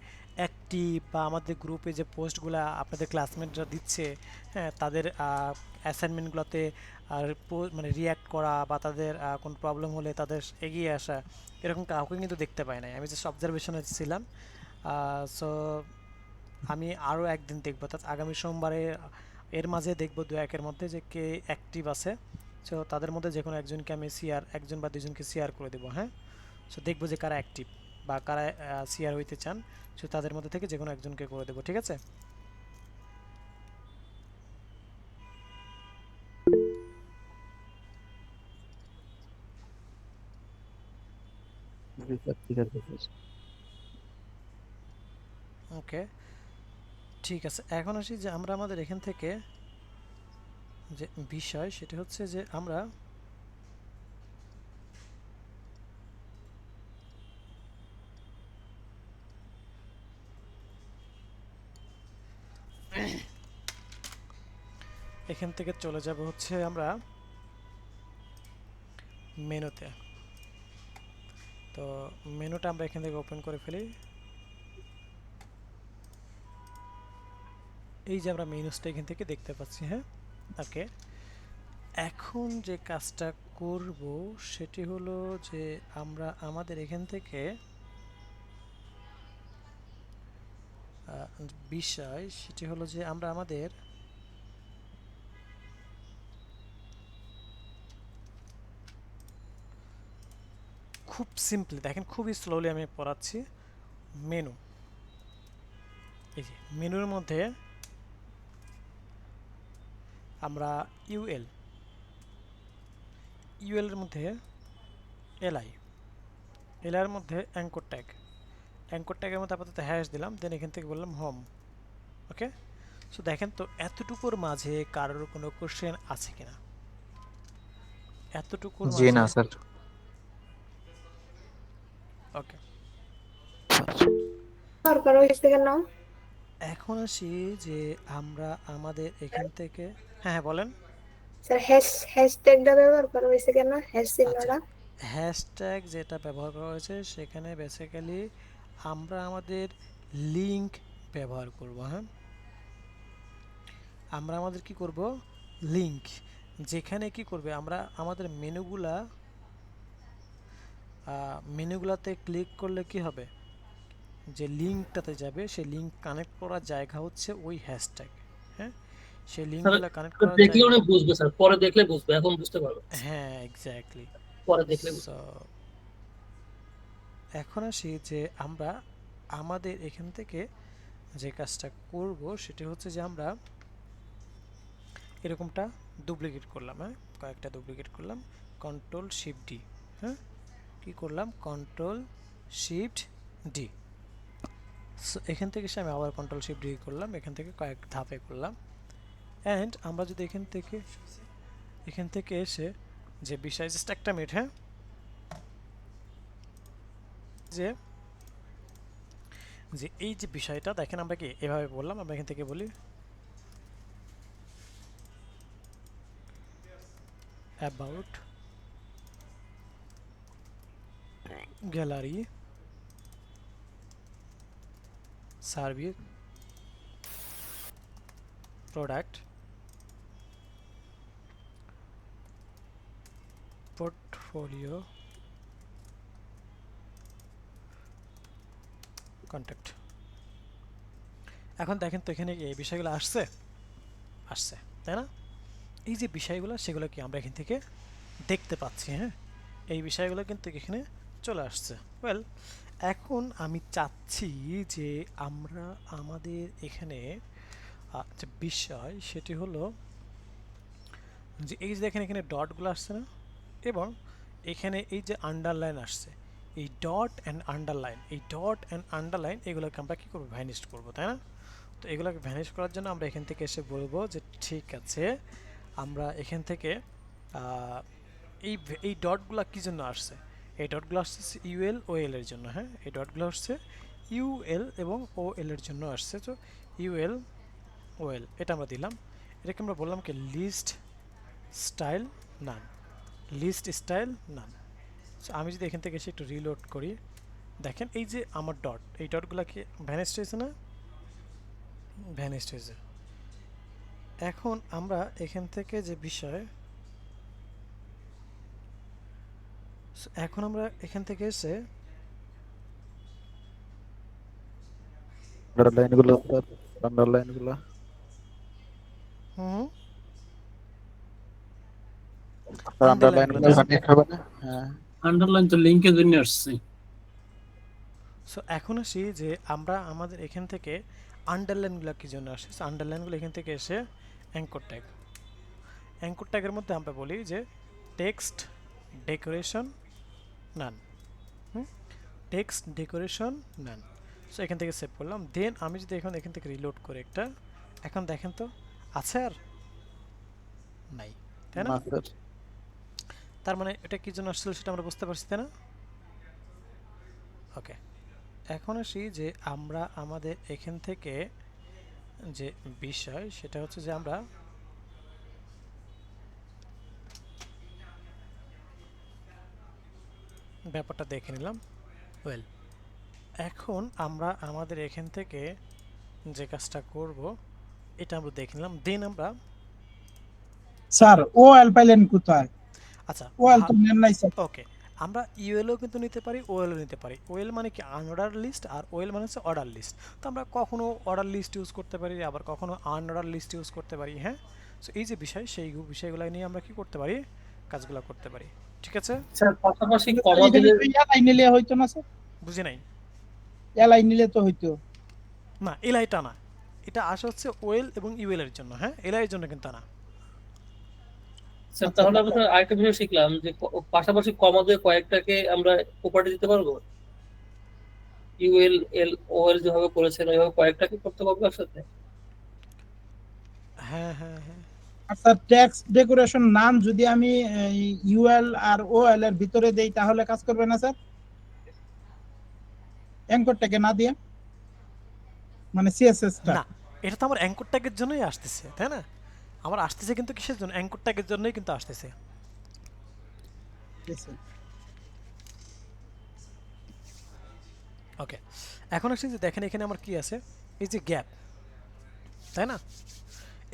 অ্যাক্টিভ বা আমাদের গ্রুপে যে পোস্টগুলো আপনাদের ক্লাসমেটরা দিচ্ছে, হ্যাঁ তাদের অ্যাসাইনমেন্টগুলোতে মানে রিয়্যাক্ট করা বা তাদের কোনো প্রবলেম হলে তাদের এগিয়ে আসা, এরকম কাউকে কিন্তু দেখতে পাই নাই। আমি জাস্ট অবজারভেশনে ছিলাম। সো আমি আরও একদিন দেখবো, অর্থাৎ আগামী সোমবারে এর মাঝে দেখবো 2-1-এর মধ্যে যে কে অ্যাক্টিভ আছে। সো তাদের মধ্যে যে কোনো একজনকে আমি একজন বা দুজনকে শেয়ার করে দেবো, হ্যাঁ। সো দেখবো যে কারা অ্যাক্টিভ বা কারা শেয়ার হইতে চান, সো তাদের মধ্যে থেকে যে কোনো একজনকে করে দেবো, ঠিক আছে? ঠিক আছে, ওকে, ঠিক আছে। এখন আসি যে আমরা আমাদের এখান থেকে যে বিষয় সেটা হচ্ছে যে আমরা এখান থেকে চলে যাব হচ্ছে আমরা মেনুতে। তো মেনুটা আমরা এখান থেকে ওপেন করে ফেলি। এই যে আমরা মেনুসটা এখান থেকে দেখতে পাচ্ছি, হ্যাঁ। ওকে, এখন যে কাজটা করব সেটি হলো যে আমরা আমাদের এখান থেকে বিষয় সেটি হলো যে আমরা আমাদের খুব সিম্পলি দেখেন, খুবই স্লোলি আমি পড়াচ্ছি। মেনু, এই যে মেনুর মধ্যে আমরা ইউএল এর মধ্যে এলআই, এর মধ্যে অ্যাঙ্কর ট্যাগের মধ্যে আপাতত হ্যাশ দিলাম, দেন এখান থেকে বললাম হোম, ওকে। সো দেখেন তো এতটুকুর মাঝে কারোর কোনো কোশ্চেন আছে কিনা, এতটুকুর জি না মাঝে? স্যার। ওকে, দরকার হয়েছে কেন? এখন আসি যে আমরা আমাদের এখান থেকে, হ্যাঁ হ্যাঁ বলেন। স্যার হ্যাশট্যাগটা ব্যবহার করা হয়েছে কেন, হ্যাশ চিহ্নটা? হ্যাশট্যাগ যেটা ব্যবহার করা হয়েছে সেখানে বেসিক্যালি আমরা আমাদের লিংক ব্যবহার করব, হ্যাঁ। আমরা আমাদের কি করব, লিংক, যেখানে কি করবে আমরা আমাদের মেনুগুলাতে ক্লিক করলে কি হবে, যে লিংকটাতে যাবে সেই লিংক কানেক্ট করার জায়গা হচ্ছে ওই হ্যাশট্যাগ, হ্যাঁ। সেই লিংকগুলো কানেক্ট করার দেখলে জায়গা, উনি বুঝবে স্যার, পরে দেখলে বুঝবে, এখন বুঝতে পারবে না। হ্যাঁ এক্স্যাক্টলি। পরে দেখলে বুঝবে। সো এখন আসি যে আমরা আমাদের এখান থেকে যে কাজটা করব সেটি হচ্ছে যে আমরা এরকমটা ডুপ্লিকেট করলাম, হ্যাঁ, কয়েকটা ডুপ্লিকেট করলাম, কন্ট্রোল শিফট ডি, হ্যাঁ, কি করলাম, কন্ট্রোল শিফট ডি। সো এখান থেকে এসে আমি আবার কন্ট্রোল শিফট ডি করলাম, এখান থেকে কয়েক ধাপে করলাম। অ্যান্ড আমরা যদি এখান থেকে এসে যে বিষয়, জাস্ট একটা মিনিট, হ্যাঁ, যে যে এই যে বিষয়টা দেখেন, আমরা কি এভাবে বললাম, আমরা এখান থেকে বলি about gallery service product portfolio contact। এখন দেখেন তো এখানে কি এই বিষয়গুলো আসছে, তাই না? এই যে বিষয়গুলো সেগুলো কি আমরা এখান থেকে দেখতে পাচ্ছি, হ্যাঁ, এই বিষয়গুলো কিন্তু এখানে চলে আসছে। ওয়েল, এখন আমি চাচ্ছি যে আমরা আমাদের এখানে যে বিষয় সেটি হলো যে এই যে দেখেন এখানে ডটগুলো আসছে না, এবং এখানে এই যে আন্ডারলাইন আসছে, এই ডট অ্যান্ড আন্ডারলাইন এগুলোকে আমরা কী করবো, ভ্যানিশ করবো, তাই না? তো এগুলোকে ভ্যানিশ করার জন্য আমরা এখান থেকে এসে বলবো যে ঠিক আছে, আমরা এখান থেকে এই ডটগুলো কী জন্য আসছে, এই ডটগুলো আসছে ইউএল ও এল এর জন্য, হ্যাঁ, এই ডটগুলো আসছে ইউএল এবং ও এল এর জন্য আসছে। তো ইউএল ও এল এটা আমরা দিলাম, এটাকে আমরা বললাম কি লিস্ট স্টাইল নান। সো আমি যদি এখান থেকে এসে একটু রিলোড করি, দেখেন এই যে আমার ডট, এই ডটগুলো কি ভ্যানিশড হয়েছে না, ভ্যানিশড হয়েছে। এখন আমরা এখান থেকে যে বিষয়, এখন আমরা এখান থেকে এসে আন্ডারলাইনগুলো স্যার, আন্ডারলাইনগুলো হুম স্যার, আন্ডারলাইনগুলো কানেক্ট হবে না? হ্যাঁ, আন্ডারলাইন তো লিংকের জন্য আসছে। সো এখন আসি যে আমরা আমাদের এখান থেকে আন্ডারলাইনগুলো কি জন্য আসে। সো আন্ডারলাইনগুলো এখান থেকে এসে অ্যাঙ্কর ট্যাগের মধ্যে আমরা বলি যে টেক্সট ডেকোরেশন নান, টেক্সট ডেকোরেশন নান। সো এখান থেকে সেভ করলাম। দেন আমি যদি এখান থেকে রিলোড করে একটা, এখন দেখেন তো আছে আর নাই, তাই না? স্যার। তার মানে এটা কি জন্য আসছিল সেটা আমরা বুঝতে পারছি, তাই না? ওকে, এখন আসি যে আমরা আমাদের এখান থেকে যে বিষয় সেটা হচ্ছে যে আমরা ব্যাপারটা দেখে নিলাম। ওয়েল, এখন আমরা আমাদের এখান থেকে যে কাজটা করব এটা আমরা দেখে নিলাম। দেন আমরা স্যার ও এল পাইলেন কোথায়? আচ্ছা, ও এল তো নেন নাই স্যার। ওকে, আমরা ইউএলও কিন্তু নিতে পারি, ওএলও নিতে পারি। ওএল মানে কি আনঅর্ডার লিস্ট, আর ওএল মানে হচ্ছে অর্ডার লিস্ট। তো আমরা কখনো অর্ডার লিস্ট ইউজ করতে পারি, আবার কখনো আনঅর্ডার লিস্ট ইউজ করতে পারি, হ্যাঁ। সো এই যে বিষয়, সেই বিষয়গুলো নিয়ে আমরা কি করতে পারি, কাজগুলো করতে পারি, ঠিক আছে? স্যার পাশাপাশি কমা দিলে এলআই নিলে হইতো না স্যার? বুঝি নাই। এলআই নিলে তো হইতো। না, এলআইটা না, এটা আসে হচ্ছে ওএল এবং ইউএল এর জন্য, হ্যাঁ, এলআই এর জন্য কিন্তু না। স্যার তাহলে আমরা আরেকটা বিষয় শিখলাম যে পাশাপাশি কমা দিয়ে কয়েকটাকে আমরা প্রপার্টি দিতে পারবো। ইউএল এল ওএল যেভাবে করেছেন ওইভাবে কয়েকটাকে করতে পারবো একসাথে। হ্যাঁ হ্যাঁ হ্যাঁ, আচ্ছা, টেক্সট ডেকোরেশন নাম যদি আমি ইউএল আর ওএল এর ভিতরে দেই তাহলে কাজ করবে না স্যার? অ্যাঙ্করটাকে না দিয়ে, মানে সিএসএস টা? না, এটা তো আমার অ্যাঙ্কর ট্যাগের জন্যই আসতেছে, তাই না? আমার আসতেছে কিন্তু কিসের জন্য, অ্যাঙ্কর ট্যাগের জন্যই কিন্তু আসতেছে। ওকে, এখন আসছি যে দেখেন এখানে আমার কি আছে, এই যে গ্যাপ, তাই না?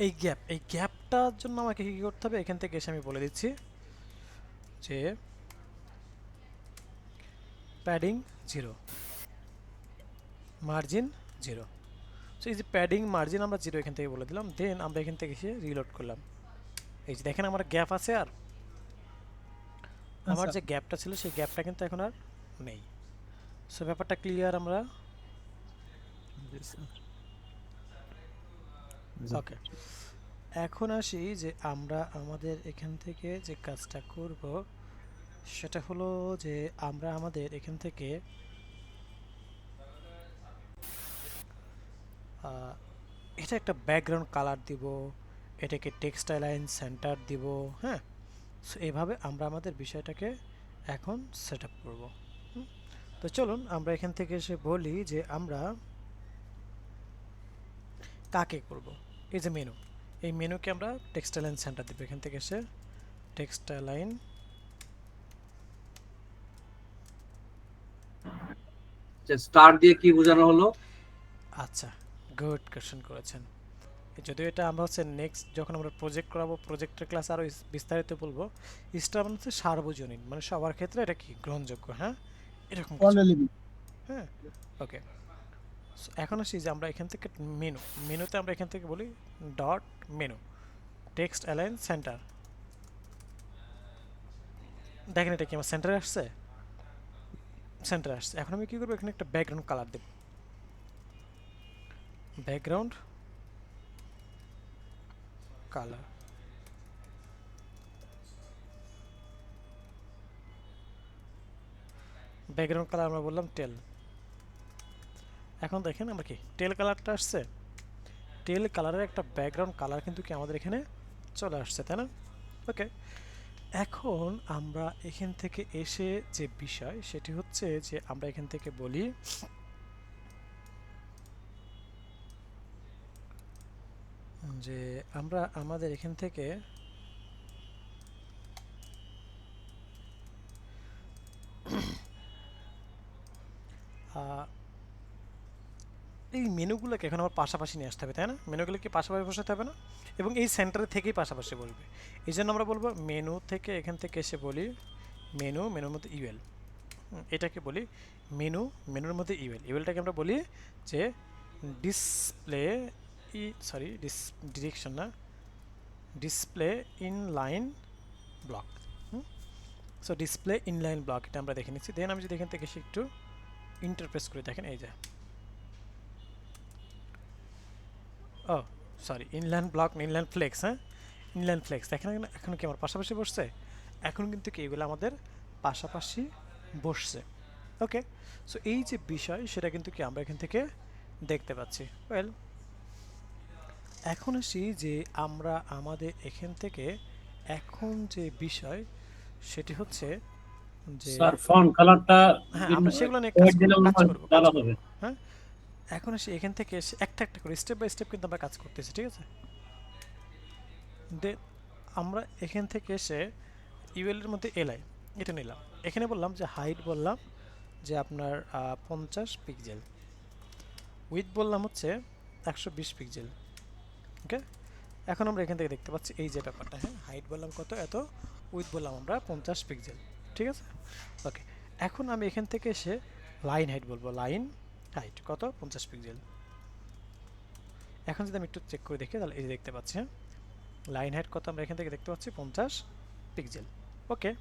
এই গ্যাপটার জন্য আমাকে কি করতে হবে, এখান থেকে এসে আমি বলে দিচ্ছি যে প্যাডিং 0, মার্জিন 0। সো এই যে প্যাডিং মার্জিন আমরা 0 এখান থেকে বলে দিলাম। দেন আমরা এখান থেকে এসে রিলোড করলাম। এই যে দেখেন আমার গ্যাপ আছে, আর আমার যে গ্যাপটা ছিল সেই গ্যাপটা কিন্তু এখন আর নেই। সো ব্যাপারটা ক্লিয়ার আমরা? ওকে, এখন আসি যে আমরা আমাদের এখান থেকে যে কাজটা করব সেটা হলো যে আমরা আমাদের এখান থেকে এটা একটা ব্যাকগ্রাউন্ড কালার দিব, এটাকে টেক্সট অ্যালাইন সেন্টার দিব, হ্যাঁ। সো এইভাবে আমরা আমাদের বিষয়টাকে এখন সেট আপ করবো। তো চলুন আমরা এখান থেকে এসে বলি যে আমরা কাকে করব। এই যে মেনু, এই মেনুকে আমরা টেক্সট অ্যালাইন সেন্টার দেবো। এখান থেকে এসে টেক্সট অ্যালাইন, স্টার দিয়ে কি বোঝানো হলো? আচ্ছা গুড কোয়েশ্চেন করেছেন। যদিও এটা আমরা হচ্ছে নেক্সট যখন আমরা প্রজেক্ট করাবো, প্রজেক্টের ক্লাস আরও বিস্তারিত বলবো। স্টার মানে হচ্ছে সার্বজনীন, মানে সবার ক্ষেত্রে এটা কি গ্রহণযোগ্য, হ্যাঁ, এরকম কিছু। হ্যাঁ, ওকে। এখন আসি যে আমরা এখান থেকে মেনু, মেনুতে আমরা এখান থেকে বলি dot menu text align centre. দেখেন এটা কি আমার সেন্টারে আসছে, সেন্টারে আসছে। এখন আমি কি করবো, এখানে একটা ব্যাকগ্রাউন্ড কালার দেব, ব্যাকগ্রাউন্ড কালার। ব্যাকগ্রাউন্ড কালার আমরা বললাম টেল। এখন দেখেন আমরা কি টেল কালারটা আসছে, টেল কালারের একটা ব্যাকগ্রাউন্ড কালার কিন্তু কি আমাদের এখানে চলে আসছে, তাই না? ওকে, এখন আমরা এখান থেকে এসে যে বিষয় সেটি হচ্ছে যে আমরা এখান থেকে বলি যে আমরা আমাদের এখান থেকে এই মেনুগুলোকে এখন আমার পাশাপাশি নিয়ে আসতে হবে, তাই না? মেনুগুলোকে পাশাপাশি বসাতে হবে না, এবং এই সেন্টারে থেকেই পাশাপাশি বলবে। এই জন্য আমরা বলবো মেনু থেকে এখান থেকে এসে বলি মেনু, মেনুর মধ্যে ইউএল, এটাকে বলি মেনু, মেনুর মধ্যে ইউএল। ইউএলটাকে আমরা বলি যে ডিসপ্লে ডিরেকশন না, display inline block. So display inline block এটা আমরা দেখে নিচ্ছি। দেন আমি যদি এখান থেকে এসে একটু ইন্টারপ্রেস করে দেখেন, এই যে ও সরি ইনলাইন ব্লক না, ইনলাইন ফ্লেক্স, হ্যাঁ ইনলাইন ফ্লেক্স। দেখেন এখন কি আমার পাশাপাশি বসছে, এখন কিন্তু কি এগুলো আমাদের পাশাপাশি বসছে। ওকে, সো এই যে বিষয় সেটা কিন্তু কি আমরা এখান থেকে দেখতে পাচ্ছি। ওয়েল, এখন আসি যে আমরা আমাদের এখান থেকে এখন যে বিষয় সেটি হচ্ছে যে স্যার ফন্ট কালারটা হ্যাঁ আমরা সেগুলো নিয়ে কাজ করব। হ্যাঁ, এখন আসি এখান থেকে এসে একটা একটা করে স্টেপ বাই স্টেপ কিন্তু আমরা কাজ করতেছি, ঠিক আছে? দেন আমরা এখান থেকে এসে ইউএল এর মধ্যে এলআই এটা নিলাম, এখানে বললাম যে হাইট বললাম যে আপনার 50 পিক্সেল, উইথ বললাম হচ্ছে 120 পিক্সেল। ওকে, এখন আমরা এখান থেকে দেখতে পাচ্ছি এই যে ব্যাপারটা, হ্যাঁ হাইট বললাম কত এত, উইথ বললাম আমরা 50 পিক্সেল, ঠিক আছে? ওকে, এখন আমি এখান থেকে এসে লাইন হাইট বলবো, লাইন হাইট কত 50 পিক্সেল। এখন যদি আমি একটু চেক করে দেখি তাহলে এই যে দেখতে পাচ্ছি, হ্যাঁ লাইন হাইট কত আমরা এখান থেকে দেখতে পাচ্ছি 50 পিক্সেল। ওকে,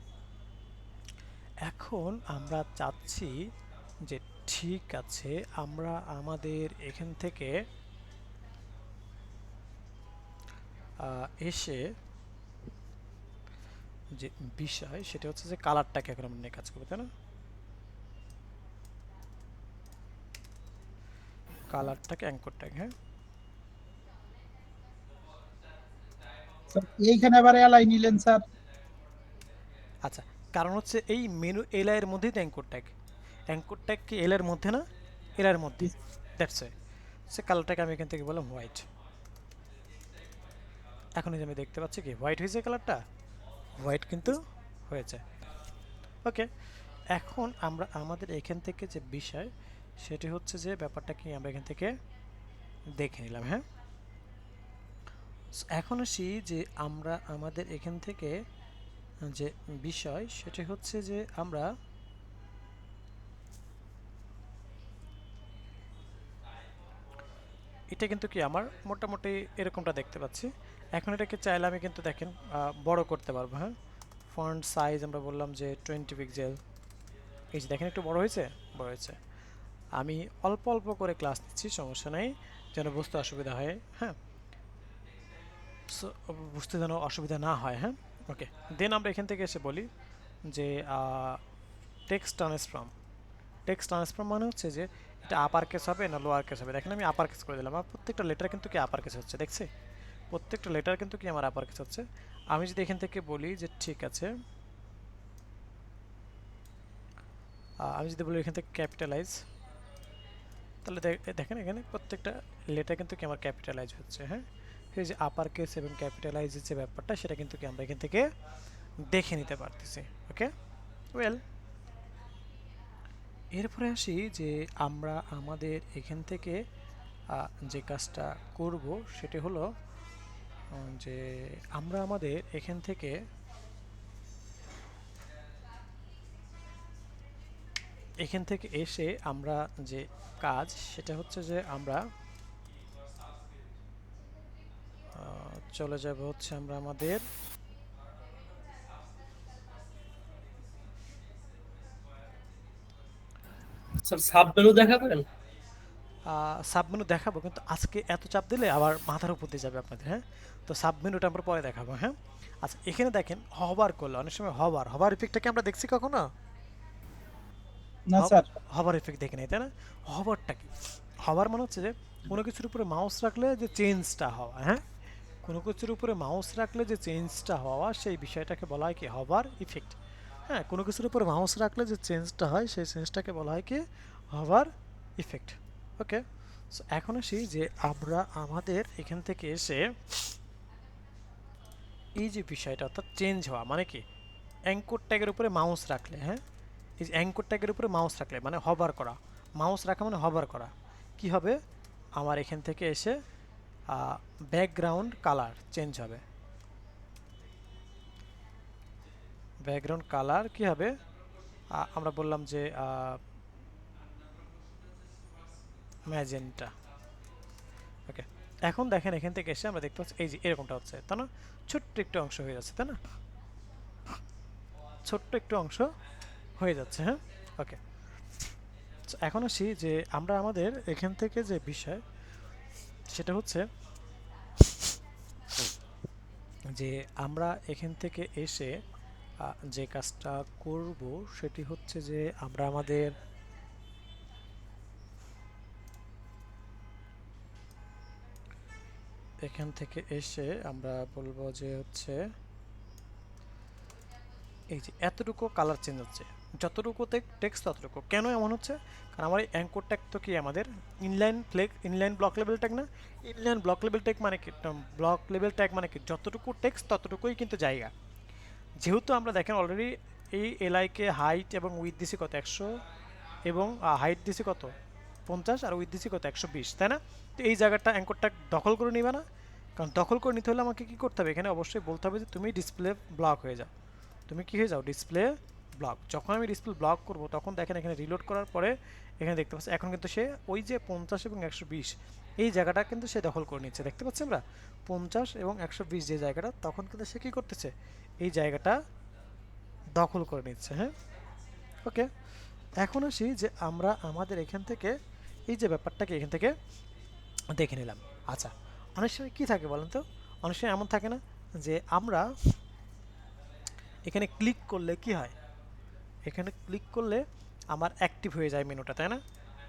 এখন আমরা চাচ্ছি যে ঠিক আছে আমরা আমাদের এখান থেকে এসে যে বিষয় সেটা হচ্ছে যে কালারটাকে এখন আমরা নিয়ে কাজ করবো, তাই না? কালারটাকে অ্যাঙ্কর ট্যাগ, হ্যাঁ এইখানে আবার এলআই নিলেন স্যার? আচ্ছা, কারণ হচ্ছে এই মেনু এলআই এর মধ্যেই তো অ্যাঙ্কর ট্যাগ কি এল এর মধ্যে না, এল এর মধ্যে, দ্যাটস ওয়াই। সে কালারটাকে আমি এখান থেকে বললাম হোয়াইট। এখন এই যে আমি দেখতে পাচ্ছি কি হোয়াইট হয়েছে, কালারটা হোয়াইট কিন্তু হয়েছে। ওকে, এখন আমরা আমাদের এখান থেকে যে বিষয় সেটি হচ্ছে যে ব্যাপারটা কি আমরা এখান থেকে দেখে নিলাম, হ্যাঁ। এখন আসি যে আমরা আমাদের এখান থেকে যে বিষয় সেটি হচ্ছে যে আমরা এটা কিন্তু কি আমার মোটামুটি এরকমটা দেখতে পাচ্ছি। এখন এটাকে চাইলে আমি কিন্তু দেখেন বড় করতে পারবো, হ্যাঁ ফন্ট সাইজ আমরা বললাম যে 20 পিক্সেল, এই যে দেখেন একটু বড় হয়েছে, বড় হয়েছে। আমি অল্প অল্প করে ক্লাস নিচ্ছি, সমস্যা নাই, যেন বুঝতে অসুবিধা হয়, হ্যাঁ। সো বুঝতে যেন অসুবিধা না হয়, হ্যাঁ। ওকে, দেন আমরা এখান থেকে এসে বলি যে টেক্সট ট্রান্সফর্ম। টেক্সট ট্রান্সফর্ম মানে হচ্ছে যে এটা আপার কেস হবে না লোয়ার কেস হবে। দেখেন আমি আপার কেস করে দিলাম, আর প্রত্যেকটা লেটার কিন্তু কি আপার কেস হচ্ছে, দেখছি প্রত্যেকটা লেটার কিন্তু কি আমার আপার কেস হচ্ছে। আমি যদি এখান থেকে বলি যে ঠিক আছে, আমি যদি বলি এখান থেকে ক্যাপিটালাইজ, তাহলে দেখেন এখানে প্রত্যেকটা লেটার কিন্তু কি আমার ক্যাপিটালাইজ হচ্ছে, হ্যাঁ। এই যে আপার কেস এবং ক্যাপিটালাইজের যে ব্যাপারটা সেটা কিন্তু কি আমরা এখান থেকে দেখে নিতে পারতেছি। ওকে, ওয়েল, এরপরে আসি যে আমরা আমাদের এখান থেকে যে কাজটা করব সেটি হলো যে আমরা আমাদের এখান থেকে এসে আমরা যে কাজ সেটা হচ্ছে যে আমরা চলে যাব হচ্ছে আমরা আমাদের স্যার সাব মেনু দেখাবেন? সাবমেনু দেখাবো, কিন্তু আজকে এত চাপ দিলে আবার মাথার উপর দিয়ে যাবে আপনাদের, হ্যাঁ। তো সাবমেনুটা আমরা পরে দেখাবো, হ্যাঁ। আচ্ছা, এখানে দেখেন হবার করলে অনেক সময় হবার ইফেক্টটাকে আমরা দেখছি কখনো? না স্যার, হবার ইফেক্ট দেখে নেই, তাই না? হবারটা কি? হবার মানে হচ্ছে যে কোনো কিছুর উপরে মাউস রাখলে যে চেঞ্জটা হওয়া, হ্যাঁ। কোনো কিছুর উপরে মাউস রাখলে যে চেঞ্জটা হওয়া সেই বিষয়টাকে বলা হয় কি হবার ইফেক্ট, হ্যাঁ। কোনো কিছুর উপরে মাউস রাখলে যে চেঞ্জটা হয় সেই চেঞ্জটাকে বলা হয় কি হবার ইফেক্ট। ওকে, সো এখন আসি যে আমরা আমাদের এখান থেকে এসে এই যে বিষয়টা অর্থাৎ চেঞ্জ হওয়া মানে কি অ্যাঙ্কর ট্যাগের উপরে মাউস রাখলে, হ্যাঁ। এই যে অ্যাঙ্কর ট্যাগের উপরে মাউস রাখলে মানে হবার করা, মাউস রাখা মানে হবার করা। কি হবে, আমার এখান থেকে এসে ব্যাকগ্রাউন্ড কালার চেঞ্জ হবে। ব্যাকগ্রাউন্ড কালার কি হবে, আমরা বললাম যে ম্যাজেন্টা। ওকে, এখন দেখেন এখান থেকে এসে আমরা দেখতে পাচ্ছি এই যে এরকমটা হচ্ছে, তাই না? ছোট্ট একটু অংশ হয়ে যাচ্ছে, তাই না? ছোট্ট একটু অংশ হয়ে যাচ্ছে, হ্যাঁ। ওকে, এখন আসি যে আমরা আমাদের এখান থেকে যে বিষয় সেটা হচ্ছে যে আমরা এখান থেকে এসে যে কাজটা করব সেটি হচ্ছে যে আমরা আমাদের এখান থেকে এসে আমরা বলবো যে হচ্ছে এই যে এতটুকু কালার চেঞ্জ হচ্ছে, যতটুকু টেক্সট ততটুকু। কেন এমন হচ্ছে, কারণ আমার এই অ্যাঙ্কর ট্যাগ তো কি আমাদের ইনলাইন ব্লক লেভেল ট্যাগ না। ইনলাইন ব্লক লেভেল ট্যাগ মানে কি, ব্লক লেভেল ট্যাগ মানে কি যতটুকু টেক্সট ততটুকুই কিন্তু জায়গা। যেহেতু আমরা দেখেন অলরেডি এই এলআইকে হাইট এবং উইথ দিছি কত 100 এবং হাইট দিছি কত 50 আর উইথ দিছি কত 120, তাই না? তো এই জায়গাটা অ্যাঙ্কর ট্যাগ দখল করে নিবে না? কারণ দখল করে নিতে হলে আমাকে কি করতে হবে, এখানে অবশ্যই বলতে হবে যে তুমি ডিসপ্লে ব্লক হয়ে যাও। তুমি কি হয়ে যাও, ডিসপ্লে ব্লক। যখন আমি ডিসপ্লে ব্লক করব তখন দেখেন এখানে রিলোড করার পরে এখানে দেখতে পাচ্ছি এখন কিন্তু সে ওই যে 50 এবং 120 এই জায়গাটা কিন্তু সে দখল করে নিচ্ছে। দেখতে পাচ্ছি আমরা 50 এবং 120 যে জায়গাটা, তখন কিন্তু সে কি করতেছে, এই জায়গাটা দখল করে নিচ্ছে, হ্যাঁ। ওকে, এখন আসি যে আমরা আমাদের এখান থেকে এই যে ব্যাপারটাকে এখান থেকে দেখে নিলাম। আচ্ছা, অনেক সময় কী থাকে বলেন তো, অনেক সময় এমন থাকে না যে আমরা এখানে ক্লিক করলে কি হয়, এখানে ক্লিক করলে আমার অ্যাক্টিভ হয়ে যায় মেনুটা, তাই না?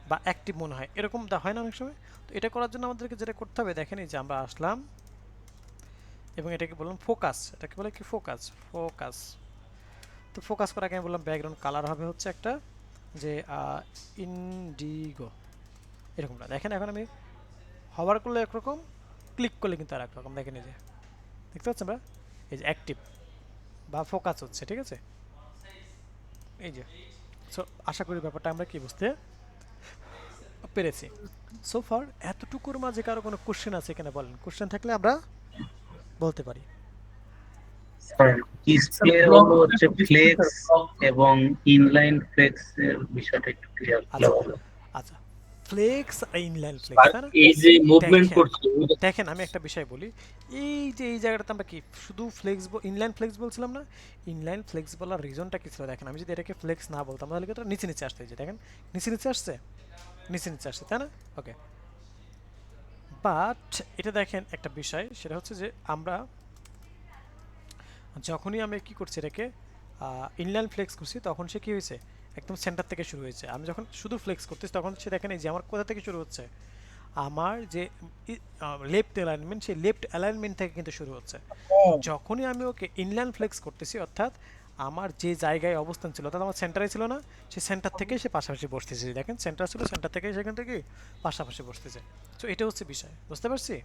বা অ্যাক্টিভ মনে হয়, এরকম হয় না অনেক সময়। তো এটা করার জন্য আমাদেরকে যেটা করতে হবে, দেখেন এই যে আমরা আসলাম এবং এটাকে বললাম ফোকাস। এটাকে বলে কি ফোকাস। তো ফোকাস করার আগে আমি বললাম ব্যাকগ্রাউন্ড কালার হবে হচ্ছে একটা যে ইন্ডিগো, এরকমটা। দেখেন এখন আমি হভার করলে একরকম, ক্লিক করলে কিন্তু আর একরকম। দেখেন এই যে দেখতে পাচ্ছেন আমরা এই যে অ্যাক্টিভ বা ফোকাস হচ্ছে, ঠিক আছে। এই যে সো আশা করি ব্যাপারটা আমরা কি বুঝতে পেরেছি। সো ফার এতটুকুর মাঝে কারো কোনো কোশ্চেন আছে এখানে বলেন, কোশ্চেন থাকলে আমরা বলতে পারি। ডিসপ্লে হলো হচ্ছে ফ্লেক্স এবং ইনলাইন ফ্লেক্স এর বিষয়টা একটু ক্লিয়ার করলে। আচ্ছা, ফ্লেক্স আর ইনলাইন ফ্লেক্স, তাই না? এই যে মুভমেন্ট করছে, দেখেন আমি একটা বিষয় বলি, এই যে এই জায়গাটাতে আমরা কি শুধু ফ্লেক্স ইনলাইন ফ্লেক্স বলছিলাম না? ইনলাইন ফ্লেক্স বলার রিজনটা কি ছিল দেখেন, আমি যদি এটাকে ফ্লেক্স না বলতাম তাহলে এটা নিচে নিচে আসতে, যে দেখেন নিচে নিচে আসছে, তাই না? ওকে, বাট এটা দেখেন একটা বিষয়, সেটা হচ্ছে যে আমরা যখনই আমি কি করছি এটাকে ইনলাইন ফ্লেক্স করছি, তখন সে কি হয়েছে একদম সেন্টার থেকে শুরু হয়েছে। আমি যখন শুধু ফ্লেক্স করতেছি তখন সে দেখেন এই যে আমার কোথা থেকে শুরু হচ্ছে, আমার যে লেফট অ্যালাইনমেন্ট, সেই লেফট অ্যালাইনমেন্ট থেকে কিন্তু শুরু হচ্ছে। যখনই আমি ওকে ইনলাইন ফ্লেক্স করতেছি, অর্থাৎ আমার যে জায়গায় অবস্থান ছিল, অর্থাৎ আমার সেন্টারে ছিল না, সে সেন্টার থেকেই সে পাশাপাশি বসতেছে। দেখেন সেন্টার ছিল, সেন্টার থেকেই সেখান থেকে পাশাপাশি বসতেছে। তো এটা হচ্ছে বিষয়, বুঝতে পারছি?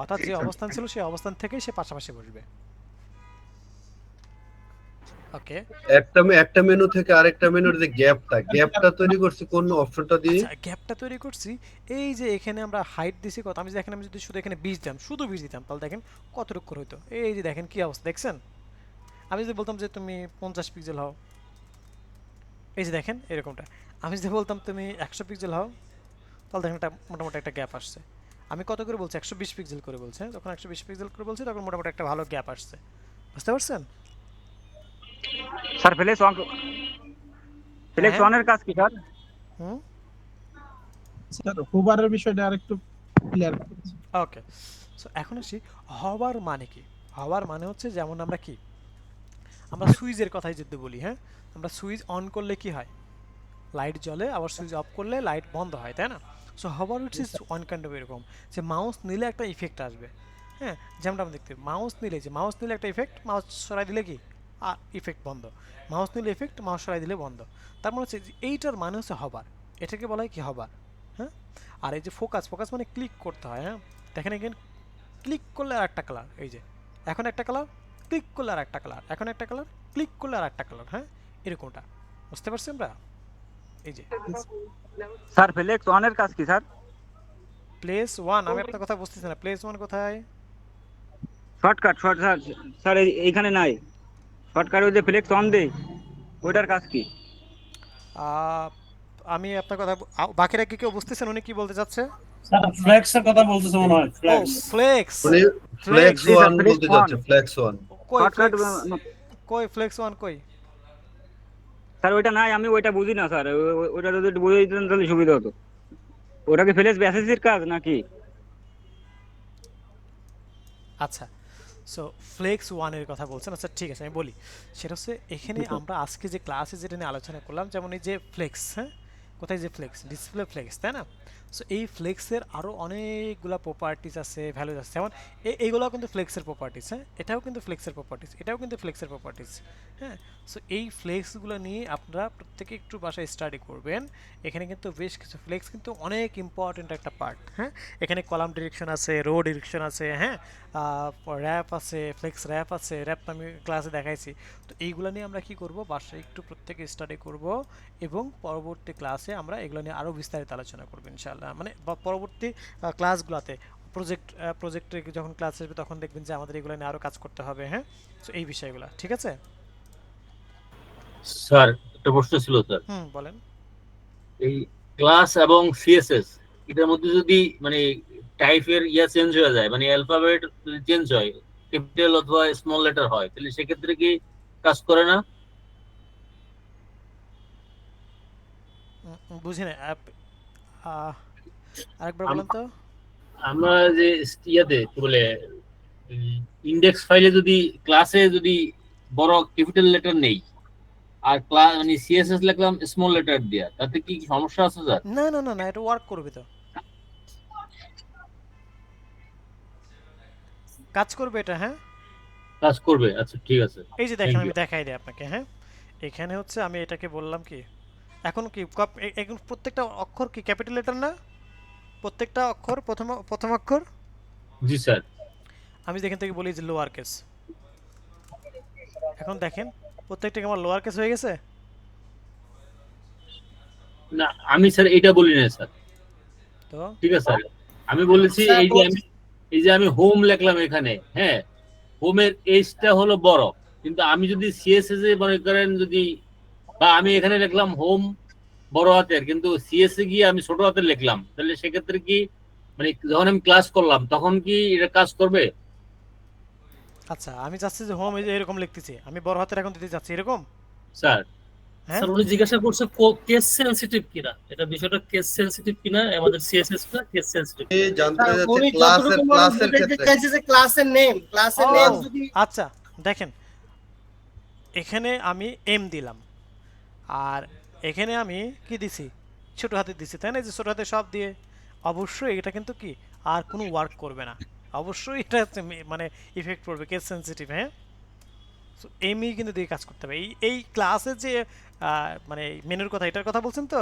অর্থাৎ যে অবস্থান ছিল সেই অবস্থান থেকেই সে পাশাপাশি বসবে। ওকে, একটা মেনু থেকে আরেকটা মেনুর যে গ্যাপটা তৈরি করছি কোন অপশনটা দিয়ে? আচ্ছা গ্যাপটা তৈরি করছি এই যে এখানে আমরা হাইট দিছি কত, আমি দেখেন আমি যদি শুধু এখানে 20 দিতাম, শুধু 20 দিতাম, তাহলে দেখেন কতটুকু করে হইতো। এই যে দেখেন কি অবস্থা দেখছেন। আমি যদি বলতাম যে তুমি 50 পিক্সেল হও, এই যে দেখেন এরকমটা। আমি যদি বলতাম তুমি 100 পিক্সেল হও, তাহলে দেখেন একটা মোটামুটি একটা গ্যাপ আসছে। আমি কত করে বলছি 120 পিক্সেল করে বলছি, যখন 120 পিক্সেল করে বলছি তখন মোটামুটি একটা ভালো গ্যাপ আসছে, বুঝতে পারছেন? স্যার ফ্লেক্স ওয়ানের কাজ কি স্যার? হুম, স্যার হোভারের বিষয়টা আরেকটু ক্লিয়ার করুন। ওকে। সো এখন আসি হওয়ার মানে কি। হওয়ার মানে হচ্ছে যেমন আমরা কি, আমরা সুইচের কথাই যদি বলি, হ্যাঁ, আমরা সুইচ অন করলে কি হয়, লাইট জ্বলে, আবার সুইচ অফ করলে লাইট বন্ধ হয়, তাই না? So hover which is one kind of এরকম, যে মাউস নিলে একটা ইফেক্ট আসবে, হ্যাঁ, যেমনটা আমরা দেখতে মাউস নিলে একটা ইফেক্ট, মাউস সরাই দিলে কি আর ইফেক্ট বন্ধ, মাউস নিলে ইফেক্ট, মাউস সরাই দিলে বন্ধ। তার মানে হচ্ছে যে এইটার মানে হচ্ছে হবার, এটাকে বলা হয় কি হবার, হ্যাঁ। আর এই যে ফোকাস মানে ক্লিক করতে হয়, হ্যাঁ, দেখেন এখানে ক্লিক করলে আর একটা কালার, এই যে এখন একটা কালার, ক্লিক করলে আর একটা কালার, এখন একটা কালার, ক্লিক করলে আর একটা কালার, হ্যাঁ, এরকমটা, বুঝতে পারছি আমরা? এই যে স্যার ফ্লেক্স ওয়ানের কাজ কি স্যার? প্লেস ওয়ান, আমি আপনার কথা বুঝতেছি না, প্লেস ওয়ান কোথায়? শর্টকাট স্যার এইখানে নাই শর্টকাট, ওই যে ফ্লেক্স অন দেই ওইটার কাজ কি? আমি আপনার কথা বাকিরা কি কেউ বুঝতেছেন উনি কি বলতে চাচ্ছে? স্যার ফ্লেক্সের কথা বলতেছে মনে হয়, ও ফ্লেক্স। ফ্লেক্স, মানে ফ্লেক্স জি, স্যার, ওয়ান flex বলতে যাচ্ছে, one। Flex one. কই শর্টকাট কই ফ্লেক্স ওয়ান কই? স্যার ওইটা নাই, আমি ওইটা বুঝি না স্যার, ওইটা যদি একটু বুঝে দিতেন তাহলে সুবিধা হতো। ওটা কি ফ্লেক্স বেসিসের কাজ নাকি? আচ্ছা, সো ফ্লেক্স ওয়ানের কথা বলছেন, আচ্ছা ঠিক আছে আমি বলি। সেটা হচ্ছে এখানে আমরা আজকে যে ক্লাসে যেটা নিয়ে আলোচনা করলাম, যেমন এই যে ফ্লেক্স, হ্যাঁ, কোথায় যে ফ্লেক্স, ডিসপ্লে ফ্লেক্স, তাই না? সো এই ফ্লেক্সের আরও অনেকগুলো প্রপার্টিস আছে, ভ্যালুজ আছে, যেমন এইগুলো কিন্তু ফ্লেক্সের প্রপার্টিস, হ্যাঁ, এটাও কিন্তু ফ্লেক্সের প্রপার্টিস, এটাও কিন্তু ফ্লেক্সের প্রপার্টিস, হ্যাঁ। সো এই ফ্লেক্সগুলো নিয়ে আপনারা প্রত্যেকে একটু বাসায় স্টাডি করবেন। এখানে কিন্তু বেশ কিছু ফ্লেক্স কিন্তু অনেক ইম্পর্টেন্ট একটা পার্ট, হ্যাঁ। এখানে কলাম ডিরেকশন আছে, রো ডিরেকশন আছে, হ্যাঁ, র্যাপ আছে, ফ্লেক্স র্যাপ আছে, র্যাপ আমি ক্লাসে দেখাইছি। তো এইগুলো নিয়ে আমরা কি করব, বাসায় একটু প্রত্যেকে স্টাডি করব, এবং পরবর্তী ক্লাসে আমরা এগুলো নিয়ে আরও বিস্তারিত আলোচনা করব ইনশাআল্লাহ। মানে পরবর্তী ক্লাসগুলোতে প্রজেক্টে যখন ক্লাস আসবে তখন দেখবেন যে আমাদের এগুলো নিয়ে আরও কাজ করতে হবে, হ্যাঁ। তো এই বিষয়গুলো ঠিক আছে। স্যার একটা প্রশ্ন ছিল স্যার, বলেন। এই ক্লাস এবং সিএসএস এটার মধ্যে যদি মানে টাইপের চেঞ্জ হয়ে যায়, মানে অ্যালফাবেট চেঞ্জ হয়, ক্যাপিটাল অথবা স্মল লেটার হয়, তাহলে সেক্ষেত্রে কি কাজ করে না? বুঝি না, আরেকবার বলেন তো। আমরা যে কি বলে ইন্ডেক্স ফাইলে যদি ক্লাসে যদি বড় ক্যাপিটাল লেটার নেই আর ক্লাস মানে সিএসএস লিখলাম স্মল লেটার দিয়া, তাতে কি সমস্যা আছে স্যার? না না না না, এটা ওয়ার্ক করবে, তো কাজ করবে এটা, হ্যাঁ কাজ করবে, আচ্ছা ঠিক আছে। এই যে দেখেন আমি দেখাই দিই আপনাকে, হ্যাঁ। এখানে হচ্ছে আমি এটাকে বললাম কি, এখন কি এখন প্রত্যেকটা অক্ষর কি ক্যাপিটাল লেটার না? প্রত্যেকটা অক্ষর প্রথম অক্ষর। জি স্যার। আমি যেখান থেকে বলি যে লোয়ার কেস, এখন দেখেন প্রত্যেকটা আমার লোয়ার কেস হয়ে গেছে। না আমি স্যার এটা বলি না স্যার, তো ঠিক আছে স্যার, আমি বলেছি এই যে আমি হোম লিখলাম এখানে, হ্যাঁ, হোমের এইচটা হলো বড়, কিন্তু আমি যদি সিএসএস এ মনে করেন যদি, বা আমি এখানে লিখলাম হোম বড় হাতের, কিন্তু সিএসএ গিয়ে আমি ছোট হাতের লিখলাম, তাহলে সেক্ষেত্রে কি মানে যখন আমি ক্লাস করলাম তখন কি এটা কাজ করবে? আচ্ছা আমি চাচ্ছি যে হোম এই যে এরকম লিখতেছি, আমি বড় হাতের এখন দিতে চাচ্ছি এরকম, স্যার হ্যাঁ স্যার উনি জিজ্ঞাসা করছে কেস সেনসিটিভ কিনা, এটা বিষয়টা কেস সেনসিটিভ কিনা, আমাদের সিএসএস টা কেস সেনসিটিভ। এই জানতে স্যার, যাচ্ছে উনি ক্লাসের যতটুকু মনে ক্লাসের বুঝাইতে ক্ষেত্রে চাইছে যে ক্লাসের নেম যদি আচ্ছা দেখেন, এখানে আমি এম দিলাম আর এখানে আমি কি দিছি, ছোট হাতে দিছি, তাই না? এই যে ছোট হাতে সব দিয়ে অবশ্যই এটা কিন্তু কি আর কোনো ওয়ার্ক করবে না, অবশ্যই এটা মানে ইফেক্ট পড়বে, কেস সেনসিটিভ। হ্যাঁ, সো এমই কিন্তু দিয়ে কাজ করতে হবে। এই ক্লাসের যে মানে মেনুর কথা, এটার কথা বলছেন তো?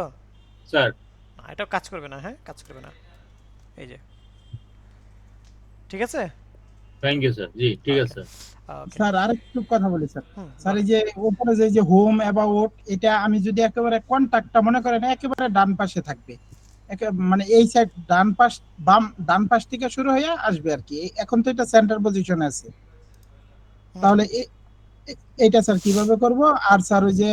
স্যার না, এটাও কাজ করবে না। হ্যাঁ, কাজ করবে না। এই যে, ঠিক আছে। Thank you sir. জি ঠিক আছে ওকে, স্যার আরেকটু কথা বলি স্যার। হুম, স্যার এই যে উপরে যে হোম অ্যাবাউট, এটা আমি যদি একেবারে কন্টাক্টটা মনে করেন একেবারে ডান পাশে থাকবে, মানে এই সাইড ডান পাশ থেকে শুরু হয়ে আসবে আর কি। এখন তো এটা সেন্টার পজিশনে আছে, তাহলে এটা স্যার কিভাবে করব? আর স্যার ওই যে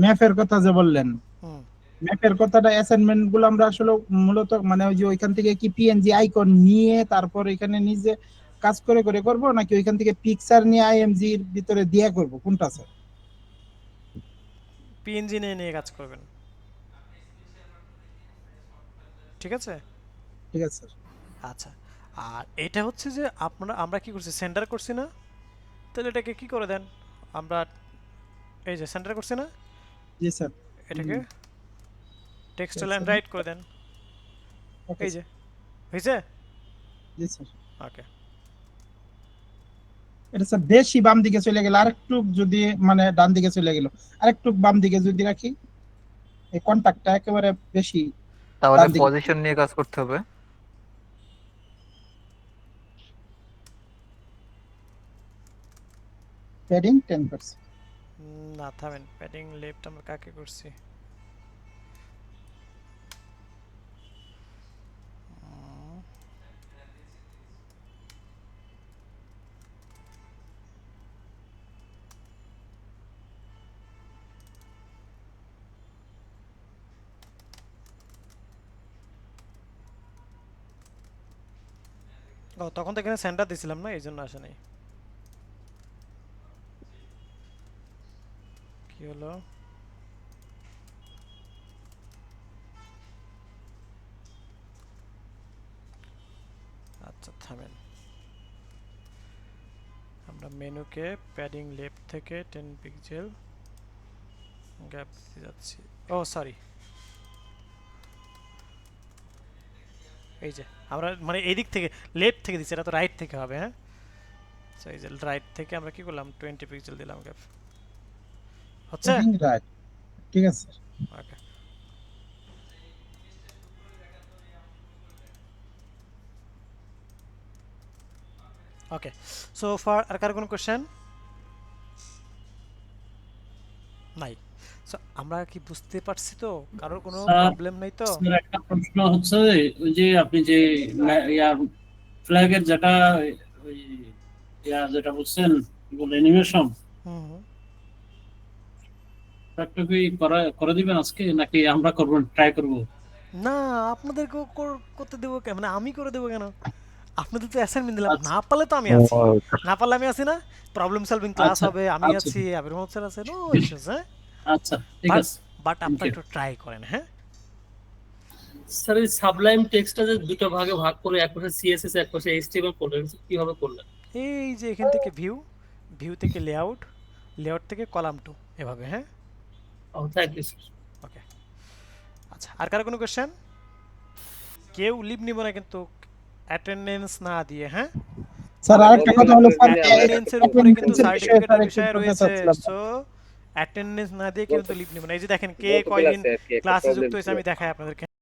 ম্যাপের কথা যে বললেন, হুম, ম্যাপের কথাটা অ্যাসাইনমেন্ট গুলো আমরা আসলে মূলত মানে ওই যে ওইখান থেকে কি পিএনজি আইকন নিয়ে তারপর এখানে নিজে কাজ করে করে করব, নাকি ওইখান থেকে পিকচার নিয়ে আইএমজি এর ভিতরে দিয়ে করব, কোনটা স্যার? পিএনজি নিয়ে কাজ করবেন, ঠিক আছে। ঠিক আছে স্যার। আচ্ছা, আর এটা হচ্ছে যে আমরা কি করছি, সেন্টার করছি না? তাহলে এটাকে কি করে দেন, আমরা এই যে সেন্টার করছি না, জি স্যার। এটাকে টেক্সট লাইন স্যার। রাইট করে দেন। ওকে এই যে হয়েছে। জি স্যার। ওকে, এটা স্যার বেশি বাম দিকে চলে গেল, আরেকটু যদি মানে ডান দিকে চলে গেল, আরেকটু বাম দিকে যদি রাখি, এই কন্টাক্টটা একেবারে বেশি তাহলে ডান দিকে। পজিশন নিয়ে কাজ করতে হবে। প্যাডিং 10%। না থামেন, প্যাডিং লেফট আমরা কাকে করছি? ও, তখন তো এখানে সেন্টার দিছিলাম না, এই জন্য আসে নাই। কি হলো? আচ্ছা থামেন, আমরা মেনুকে প্যাডিং লেফট থেকে 10 পিক্সেল গ্যাপ দিতে যাচ্ছি। ও সরি, এই যে আমরা মানে এই দিক থেকে লেফট থেকে দিচ্ছি, এটা তো রাইট থেকে হবে। হ্যাঁ, সো এই যে রাইট থেকে আমরা কি করলাম, 20 পিক্সেল দিলাম গ্যাপ, হচ্ছে? প্যাডিং রাইট, ঠিক আছে স্যার। ওকে, ওকে। সো ফার আর কার কোনো কোশ্চেন নাই? সো আমরা কি বুঝতে পারছি তো? কারোর কোনো স্যার, প্রবলেম নাই তো? স্যার একটা প্রশ্ন হচ্ছে, ওই যে আপনি যে ফ্ল্যাগের যেটা ওই যেটা বলছেন কি বলে অ্যানিমেশন, হুম হুম। একটা কি করে দিবেন আজকে, নাকি আমরা করব, ট্রাই করব? না, আপনাদেরকে করতে দেবো কেন, মানে আমি করে দেবো কেন? আপনাদের তো অ্যাসাইনমেন্ট দিলাম, না পারলে তো আমি আছি, না পারলে আমি আছি না, প্রবলেম সলভিং ক্লাস আচ্ছা, হবে, আমি আচ্ছা, আছি, আবির মোহাম্মদ স্যার আছে, নো ইস্যুস। হ্যাঁ, আচ্ছা ঠিক আছে। বাট আপনারা you. একটু ট্রাই করেন। হ্যাঁ, স্যার এই সাবলাইম টেক্সটটা যে দুটো ভাগে ভাগ করে, এক পাশে সিএসএস এক পাশে এইচটিএমএল করলেন, কিভাবে করলেন? এই যে এখান থেকে ভিউ থেকে লেআউট থেকে কলাম টু, এভাবে। হ্যাঁ, ও থ্যাংক ইউ স্যার। ওকে। আচ্ছা, আর কারো কোনো কোশ্চেন? কেউ লিভ নিব না কিন্তু অ্যাটেন্ডেন্স না দিয়ে। হ্যাঁ, স্যার আরেকটা কথা হলো স্যার, অ্যাটেন্ডেন্সের উপরে কিন্তু attendance এর বিষয়ে সার্টিফিকেটের স্যার বিষয় একটু রয়েছে, চাচ্ছিলাম। সো অ্যাটেন্ডেন্স না দিয়ে কিন্তু লিভ নিব না। এই যে দেখেন কে কয়দিন ক্লাসে যুক্ত হয়েছে, আমি দেখাই আপনাদেরকে।